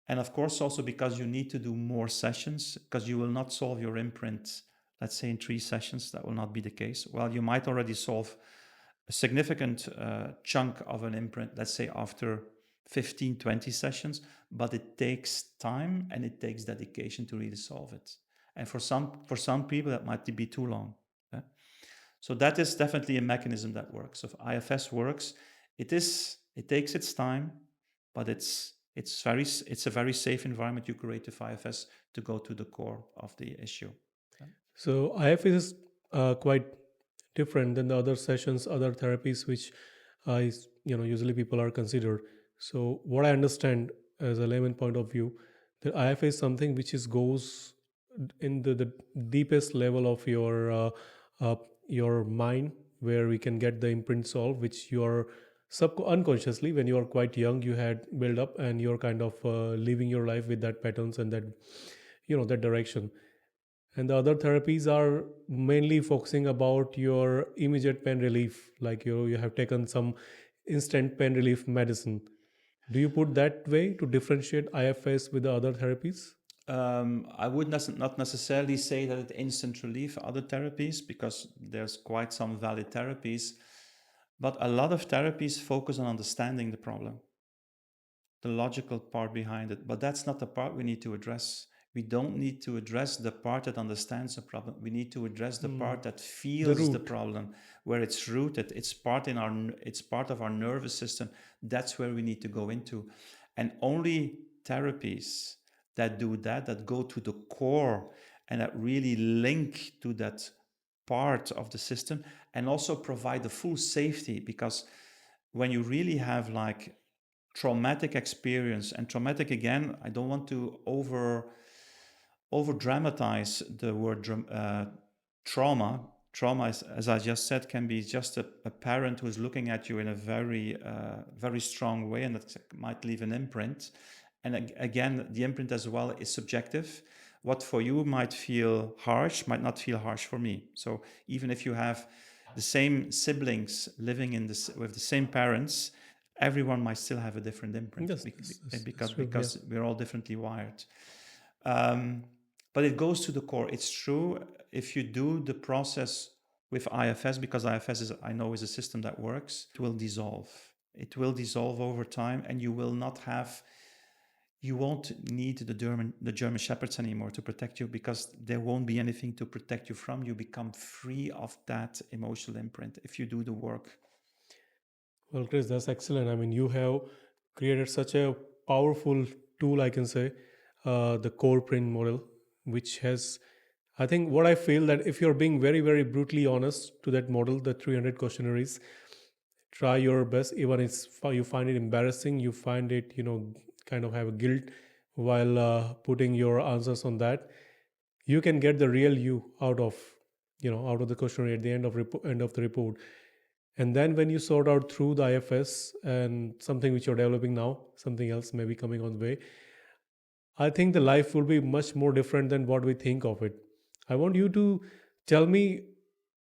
And of course, also because you need to do more sessions, because you will not solve your imprint, let's say in 3 sessions, that will not be the case. Well, you might already solve a significant chunk of an imprint, let's say after 15, 20 sessions, but it takes time and it takes dedication to really solve it. And for some people, that might be too long. Yeah? So that is definitely a mechanism that works. If IFS works, it takes its time, but it's a very safe environment you create with IFS to go to the core of the issue. Yeah. So IFS is quite different than the other sessions, other therapies, which usually people are considered. So what I understand as a layman point of view, that IFS is something which is goes in the deepest level of uh, your mind, where we can get the imprint solved, which you are unconsciously when you are quite young you had built up, and you're kind of living your life with that patterns and that that direction. And the other therapies are mainly focusing about your immediate pain relief, like you have taken some instant pain relief medicine. Do you put that way to differentiate IFS with the other therapies? I would not necessarily say that it instant relief other therapies, because there's quite some valid therapies, but a lot of therapies focus on understanding the problem, the logical part behind it. But that's not the part we need to address. We don't need to address the part that understands the problem. We need to address the Hmm. part that The feels the root. problem, where it's rooted. It's part of our nervous system. That's where we need to go into. And only therapies that do that, that go to the core and that really link to that part of the system, and also provide the full safety. Because when you really have like traumatic experience, and traumatic, again, I don't want to over dramatize the word trauma. Trauma is, as I just said, can be just a parent who is looking at you in a very strong way, and that might leave an imprint. And again, the imprint as well is subjective. What for you might feel harsh might not feel harsh for me. So even if you have the same siblings living with the same parents, everyone might still have a different imprint, Yes, that's because true. Yeah. we're all differently wired. Um, but it goes to the core. It's true, if you do the process with IFS, because IFS is, I know, is a system that works, it will dissolve. It will dissolve over time, and you won't need the German shepherds anymore to protect you, because there won't be anything to protect you from. You become free of that emotional imprint if you do the work. Well, Chris, that's excellent. I mean, you have created such a powerful tool, I can say, the core print model, which has, I think, what I feel that if you're being very, very brutally honest to that model, the 300 questionnaires, try your best, even if you find it embarrassing, you find it, kind of have a guilt while putting your answers on that, you can get the real you out of the questionnaire at the end of the report. And then when you sort out through the IFS and something which you're developing now, something else may be coming on the way, I think the life will be much more different than what we think of it. I want you to tell me,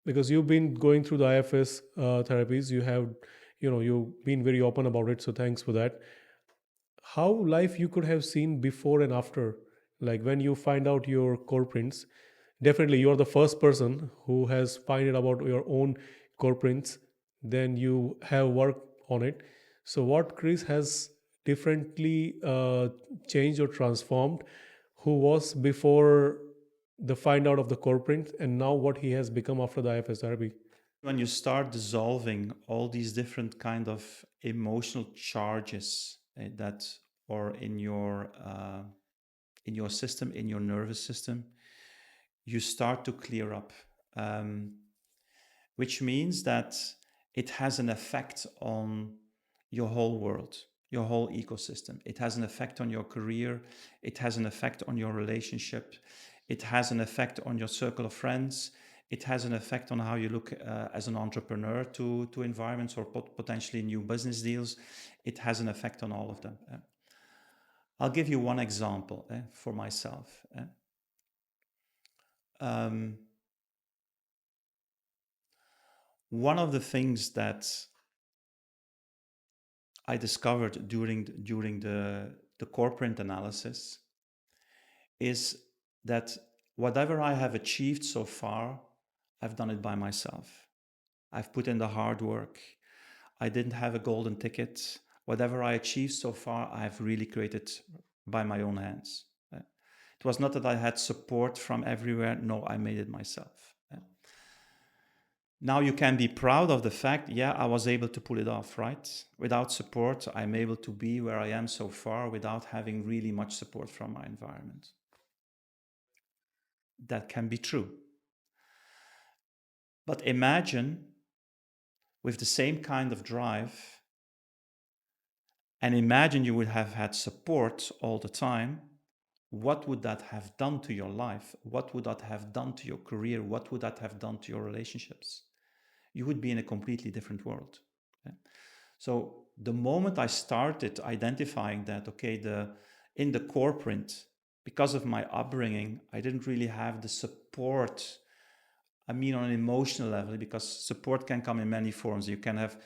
because you've been going through the IFS therapies, you've been very open about it. So thanks for that. How life you could have seen before and after, like when you find out your core prints. Definitely, you're the first person who has find it about your own core prints. Then you have worked on it. So what Chris has differently changed or transformed, who was before the find out of the core print, and now what he has become after the IFS therapy. When you start dissolving all these different kind of emotional charges that are in your system, in your nervous system, you start to clear up, um, which means that it has an effect on your whole world, your whole ecosystem. It has an effect on your career. It has an effect on your relationship. It has an effect on your circle of friends. It has an effect on how you look as an entrepreneur to environments, or potentially new business deals. It has an effect on all of them. I'll give you one example for myself. Um, One of the things that I discovered during the core print analysis is that whatever I have achieved so far, I've done it by myself. I've put in the hard work. I didn't have a golden ticket. Whatever I achieved so far, I've really created by my own hands. It was not that I had support from everywhere. No, I made it myself. Now you can be proud of the fact, yeah, I was able to pull it off, right? Without support, I'm able to be where I am so far without having really much support from my environment. That can be true. But imagine with the same kind of drive, and imagine you would have had support all the time. What would that have done to your life? What would that have done to your career? What would that have done to your relationships? You would be in a completely different world. Okay? So the moment I started identifying that, okay, in the core print, because of my upbringing, I didn't really have the support. I mean, on an emotional level, because support can come in many forms. You can have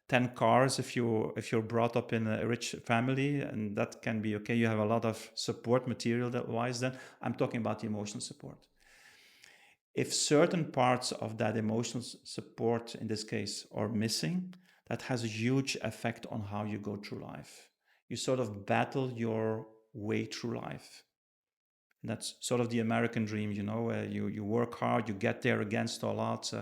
10 cars if you're brought up in a rich family, and that can be okay. You have a lot of support material that wise. Then I'm talking about the emotional support. If certain parts of that emotional support, in this case, are missing, that has a huge effect on how you go through life. You sort of battle your way through life. And that's sort of the American dream, you work hard, you get there against all odds.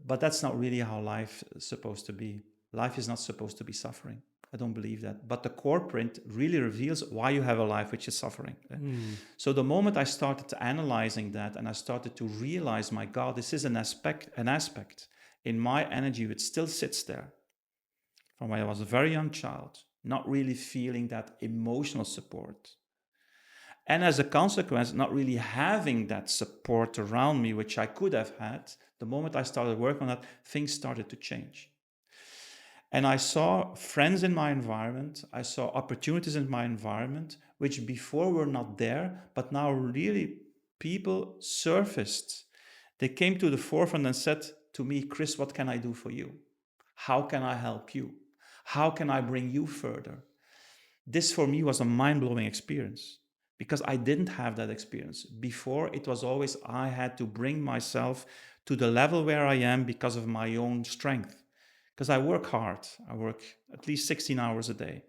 But that's not really how life is supposed to be. Life is not supposed to be suffering. I don't believe that. But the core print really reveals why you have a life which is suffering. So the moment I started analyzing that and I started to realize, my God, this is an aspect in my energy which still sits there from when I was a very young child, not really feeling that emotional support. And as a consequence, not really having that support around me, which I could have had. The moment I started working on that, things started to change. And I saw friends in my environment, I saw opportunities in my environment, which before were not there, but now really people surfaced. They came to the forefront and said to me, Cris, what can I do for you? How can I help you? How can I bring you further? This for me was a mind-blowing experience because I didn't have that experience. Before, it was always I had to bring myself to the level where I am because of my own strength. Because I work hard. I work at least 16 hours a day.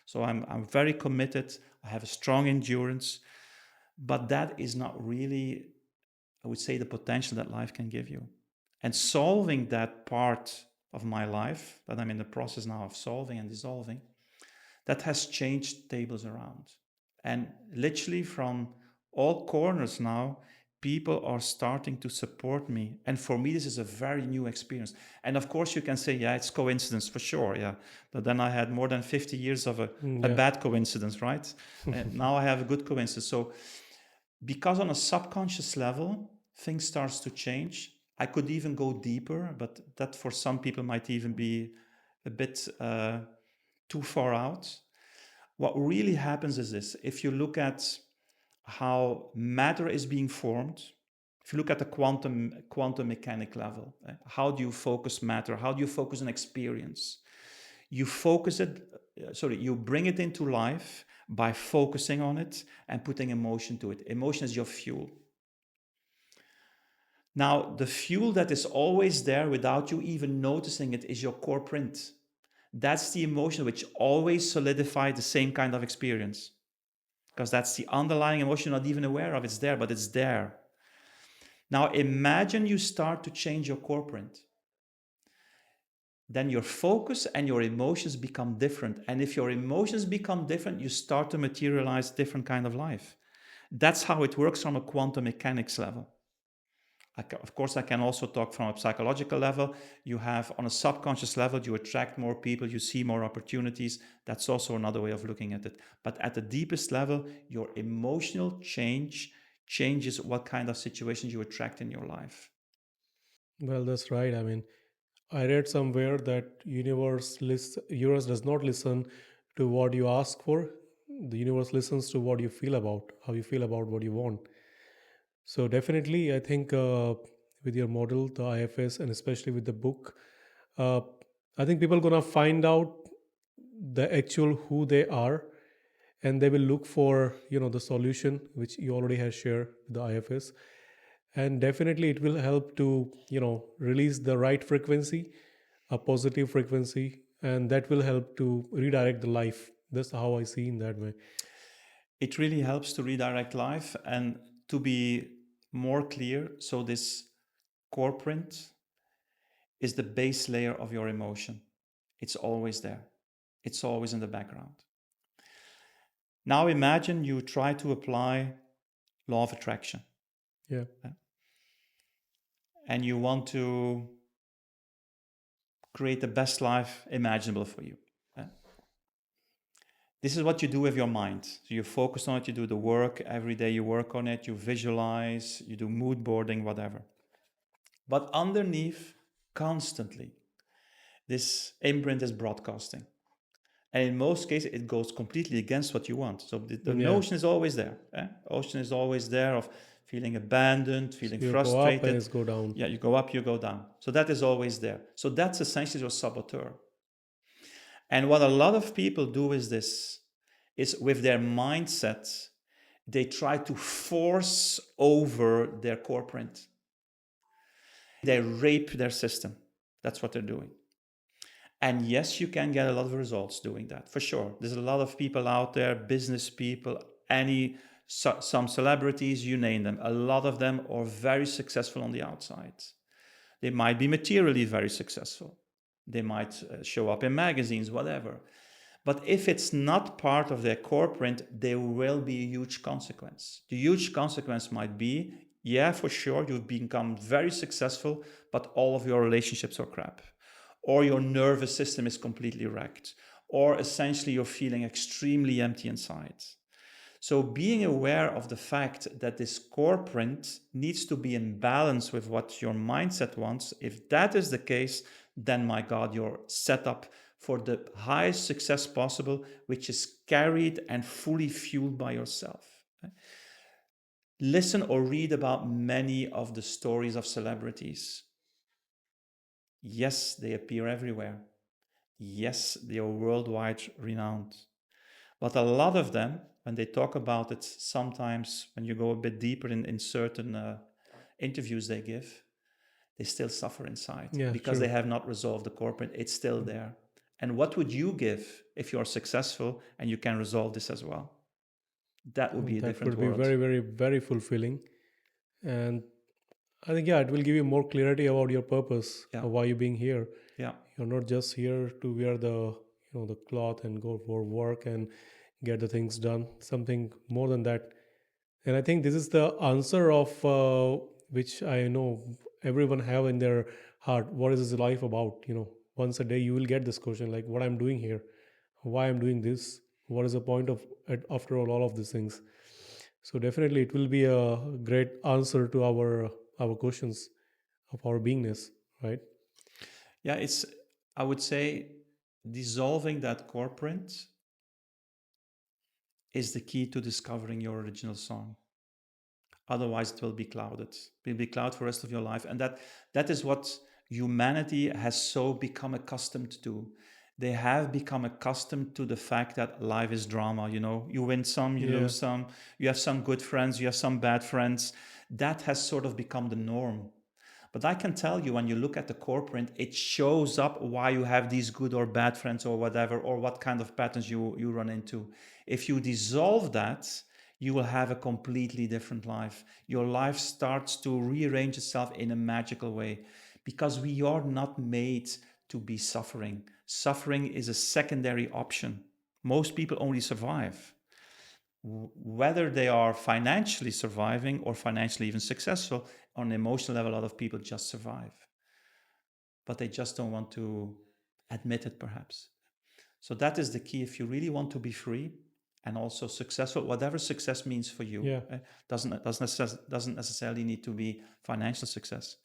So I'm very committed. I have a strong endurance. But that is not really, I would say, the potential that life can give you. And solving that part of my life that I'm in the process now of solving and dissolving, that has changed tables around. And literally from all corners now, people are starting to support me. And for me, this is a very new experience. And of course, you can say, yeah, it's coincidence for sure. Yeah. But then I had more than 50 years of a Yeah. bad coincidence, right? And now I have a good coincidence. So because on a subconscious level, things starts to change. I could even go deeper, but that for some people might even be a bit too far out. What really happens is this: if you look at how matter is being formed, if you look at the quantum mechanic level, how do you focus matter? How do you focus an experience? You focus it, you bring it into life by focusing on it and putting emotion to it. Emotion is your fuel. Now, the fuel that is always there without you even noticing it is your core print. That's the emotion which always solidifies the same kind of experience. Because that's the underlying emotion you're not even aware of. It's there, but it's there. Now imagine you start to change your core print. Then your focus and your emotions become different. And if your emotions become different, you start to materialize different kind of life. That's how it works from a quantum mechanics level. Of course, I can also talk from a psychological level. You have, on a subconscious level, you attract more people, you see more opportunities. That's also another way of looking at it. But at the deepest level, your emotional changes what kind of situations you attract in your life. Well, that's right. I mean, I read somewhere that universe does not listen to what you ask for. The universe listens to what you feel about, how you feel about what you want. So definitely, I think with your model, the IFS, and especially with the book, uh, I think people gonna find out the actual who they are, and they will look for the solution which you already have shared with the IFS, and definitely it will help to release the right frequency, a positive frequency, and that will help to redirect the life. That's how I see in that way. It really helps to redirect life. And to be more clear, so this core print is the base layer of your emotion. It's always there, it's always in the background. Now imagine you try to apply law of attraction, Yeah. and you want to create the best life imaginable for you. This is what you do with your mind. So you focus on it, you do the work, every day you work on it, you visualize, you do mood boarding, whatever. But underneath, constantly, this imprint is broadcasting. And in most cases, it goes completely against what you want. So the Yeah. notion is always there. Ocean is always there of feeling abandoned, So feeling you go up and frustrated. it's go down. Yeah, you go up, you go down. So that is always there. So that's essentially your saboteur. And what a lot of people do is this, is with their mindset, they try to force over their core print. They rape their system. That's what they're doing. And yes, you can get a lot of results doing that, for sure. There's a lot of people out there, business people, some celebrities, you name them. A lot of them are very successful on the outside. They might be materially very successful. They might show up in magazines, whatever. But if it's not part of their core print, there will be a huge consequence. The huge consequence might be, yeah, for sure, you've become very successful, but all of your relationships are crap. Or your nervous system is completely wrecked. Or essentially you're feeling extremely empty inside. So being aware of the fact that this core print needs to be in balance with what your mindset wants, if that is the case, then my God, you're set up for the highest success possible, which is carried and fully fueled by yourself. Listen or read about many of the stories of celebrities. Yes, they appear everywhere. Yes, they are worldwide renowned. But a lot of them, when they talk about it, sometimes when you go a bit deeper in certain interviews they give, they still suffer inside Yeah, because they true. have not resolved the corporate. It's still there. And what would you give if you're successful and you can resolve this as well? That would be a That different would be world. very, very, very fulfilling. And I think, yeah, it will give you more clarity about your purpose Yeah, of why you're being here. yeah. You're not just here to wear the cloth and go for work and get the things done. Something more than that. And I think this is the answer of which I know everyone have in their heart. What is this life about? Once a day you will get this question like, what I'm doing here, why I'm doing this, what is the point of it after all of these things. So definitely it will be a great answer to our questions of our beingness, right? Yeah, I would say, dissolving that core print is the key to discovering your original song. Otherwise, it will be clouded. It will be clouded for the rest of your life. And that is what humanity has so become accustomed to. They have become accustomed to the fact that life is drama. You win some, you Yeah. lose some, you have some good friends, you have some bad friends. That has sort of become the norm. But I can tell you, when you look at the core print, it shows up why you have these good or bad friends or whatever, or what kind of patterns you run into. If you dissolve that, you will have a completely different life. Your life starts to rearrange itself in a magical way, because we are not made to be suffering. Suffering is a secondary option. Most people only survive. Whether they are financially surviving or financially even successful, on an emotional level, a lot of people just survive. But they just don't want to admit it, perhaps. So that is the key. If you really want to be free and also successful, whatever success means for you, Yeah. doesn't necessarily need to be financial success.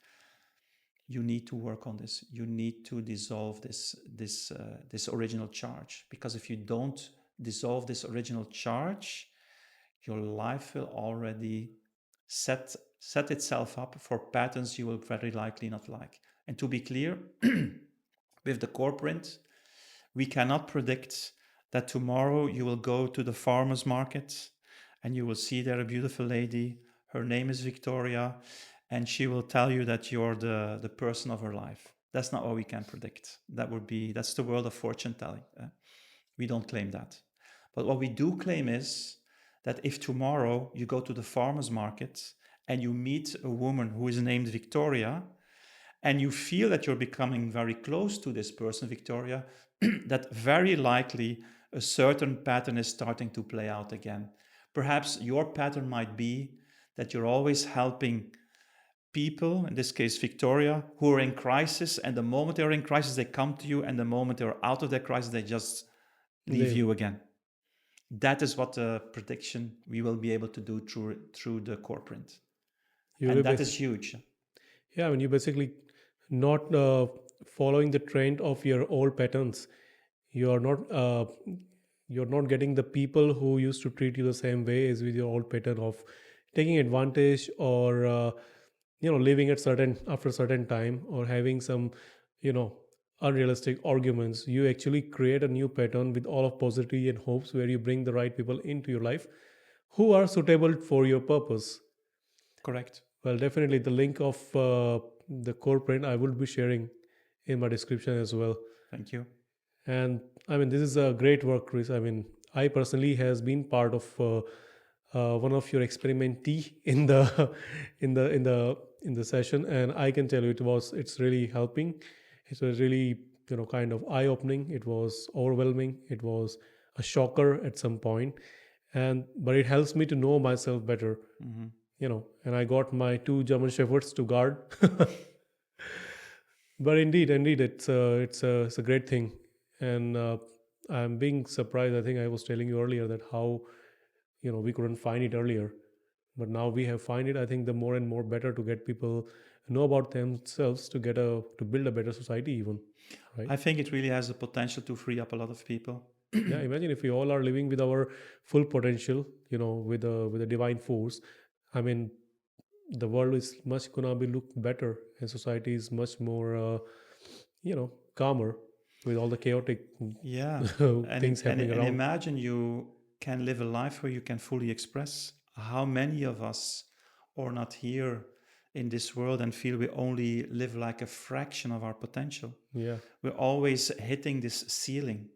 You need to work on this. You need to dissolve this original charge, because if you don't dissolve this original charge, your life will already set itself up for patterns you will very likely not like. And to be clear, with the core print, we cannot predict that tomorrow you will go to the farmer's market and you will see there a beautiful lady. Her name is Victoria. and she will tell you that you're the person of her life. That's not what we can predict. That's the world of fortune telling. We don't claim that. But what we do claim is that if tomorrow you go to the farmer's market and you meet a woman who is named Victoria, and you feel that you're becoming very close to this person, Victoria, that very likely a certain pattern is starting to play out again. Perhaps your pattern might be that you're always helping people, in this case Victoria, who are in crisis, and the moment they're in crisis, they come to you, and the moment they're out of their crisis, they just leave you again. That is what the prediction we will be able to do through the core print. And that is huge. Yeah, I mean, you basically not following the trend of your old patterns. You are not you're not getting the people who used to treat you the same way as with your old pattern of taking advantage, or leaving at certain after a certain time, or having some you know unrealistic arguments. You actually create a new pattern with all of positivity and hopes, where you bring the right people into your life who are suitable for your purpose. Correct. Well, definitely the link of the core print I will be sharing in my description as well. Thank you. And I mean, this is a great work, Chris. I mean, I personally has been part of one of your experimentee in the in the session, and I can tell you it's really helping. It was really kind of eye opening. It was overwhelming. It was a shocker at some point, and but it helps me to know myself better. Mm-hmm. And I got my two German shepherds to guard. But indeed, it's a great thing, and I'm being surprised. I think I was telling you earlier that how we couldn't find it earlier, but now we have find it. I think the more and more better to get people know about themselves, to build a better society, even, right? I think it really has the potential to free up a lot of people. Yeah, imagine if we all are living with our full potential, with a divine force. I mean, the world is much gonna be look better, and society is much more calmer, with all the chaotic Yeah. things happening And around. imagine you can live a life where you can fully express. How many of us are not here in this world and feel we only live like a fraction of our potential? Yeah, We're always hitting this ceiling,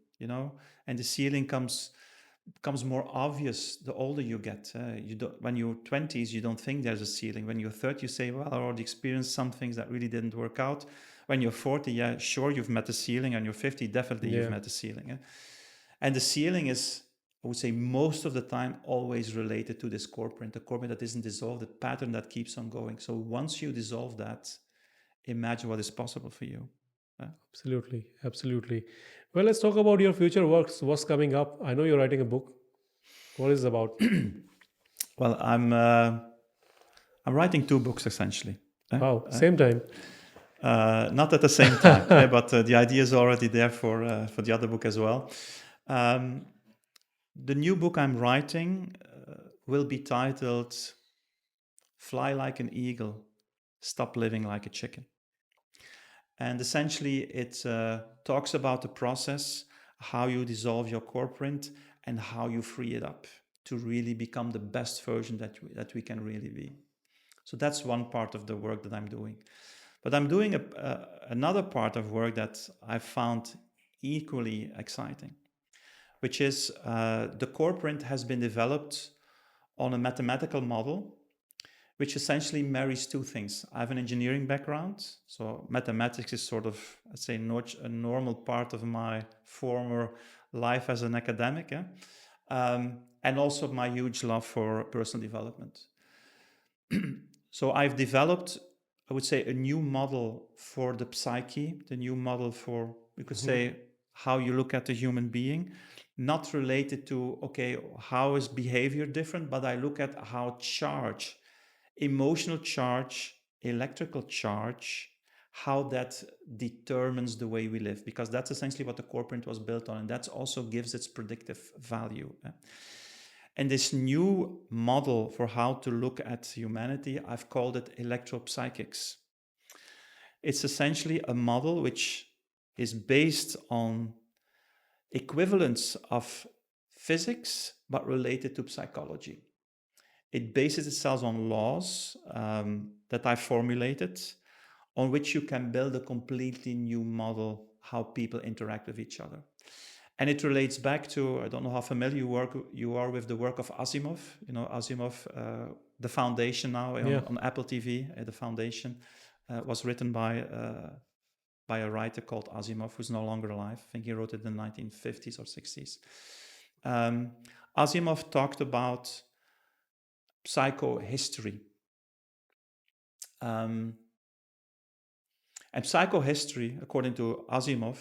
and the ceiling becomes more obvious the older you get. When you're 20s, you don't think there's a ceiling. When you're 30, you say, well, I already experienced some things that really didn't work out. When you're 40, yeah, sure, you've met the ceiling. And you're 50, definitely you've yeah, met the ceiling. And the ceiling is, I would say, most of the time always related to this core print, the core print that isn't dissolved, the pattern that keeps on going. So once you dissolve that, imagine what is possible for you. absolutely. Well, let's talk about your future works. What's coming up? I know you're writing a book. What is it about? Well, I'm writing two books essentially. Wow, same time. Not at the same time, but the idea is already there for the other book as well. The new book I'm writing will be titled "Fly Like an Eagle, Stop Living Like a Chicken." And essentially, it talks about the process, how you dissolve your core print, and how you free it up to really become the best version that we can really be. So that's one part of the work that I'm doing. But I'm doing another part of work that I found equally exciting, which is the core print has been developed on a mathematical model which essentially marries two things. I have an engineering background, so mathematics is sort of, I'd say, a normal part of my former life as an academic, and also my huge love for personal development. So I've developed, I would say, a new model for the psyche, the new model for, we could say, how you look at the human being, not related to, okay, how is behavior different, but I look at how charge, emotional charge, electrical charge, how that determines the way we live, because that's essentially what the core print was built on, and that also gives its predictive value. And this new model for how to look at humanity, I've called it electropsychics. It's essentially a model which is based on equivalence of physics, but related to psychology. it bases itself on laws that I formulated, on which you can build a completely new model how people interact with each other. And it relates back to, I don't know how familiar you are with the work of Asimov. You know, Asimov, the Foundation now on Apple TV, the Foundation was written by a writer called Asimov, who's no longer alive. I think he wrote it in the 1950s or 60s. Asimov talked about psychohistory. And psychohistory, according to Asimov,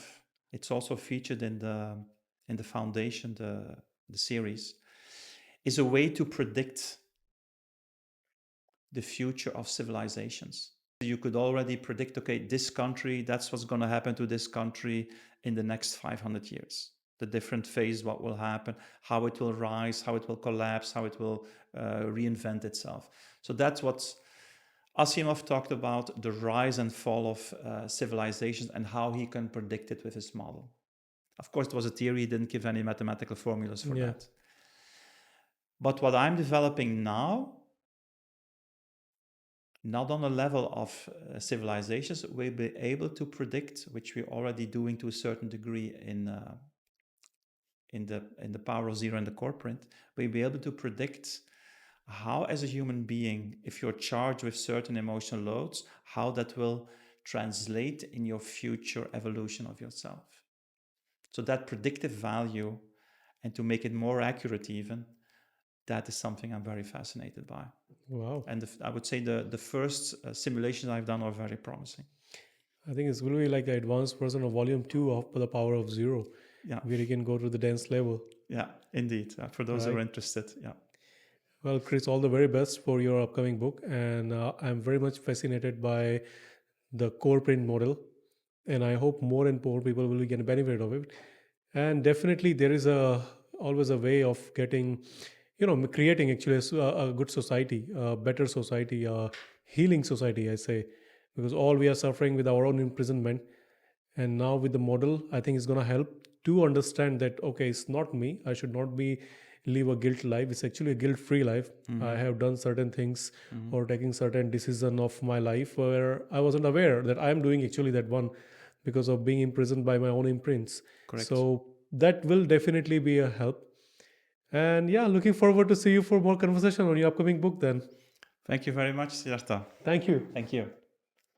it's also featured in the Foundation, the series, is a way to predict the future of civilizations. You could already predict, okay, this country, that's what's going to happen to this country in the next 500 years. The different phase, what will happen, how it will rise, how it will collapse, how it will reinvent itself. So that's what Asimov talked about, the rise and fall of civilizations and how he can predict it with his model. Of course, it was a theory, he didn't give any mathematical formulas for that. But what I'm developing now, not on the level of civilizations, we'll be able to predict, which we're already doing to a certain degree in the Power of Zero and the core print, we'll be able to predict how, as a human being, if you're charged with certain emotional loads, how that will translate in your future evolution of yourself. So that predictive value, and to make it more accurate even, that is something I'm very fascinated by. Wow. And I would say the first simulations I've done are very promising. I think it's going to be like the advanced version of volume 2 of the Power of Zero, where you can go to the dense level. Yeah, indeed. For those who are interested, yeah. Well, Cris, all the very best for your upcoming book. And I'm very much fascinated by the core print model. And I hope more and more people will get a benefit of it. And definitely there is always a way of getting, creating actually a good society, a better society, a healing society, I say, because all we are suffering with our own imprisonment. And now with the model, I think it's going to help to understand that, okay, it's not me. I should not be live a guilt life. It's actually a guilt-free life. I have done certain things or taking certain decision of my life where I wasn't aware that I'm doing actually that one because of being imprisoned by my own imprints. Correct. So that will definitely be a help. And yeah, looking forward to see you for more conversation on your upcoming book then. Thank you very much, Siddhartha. Thank you. Thank you.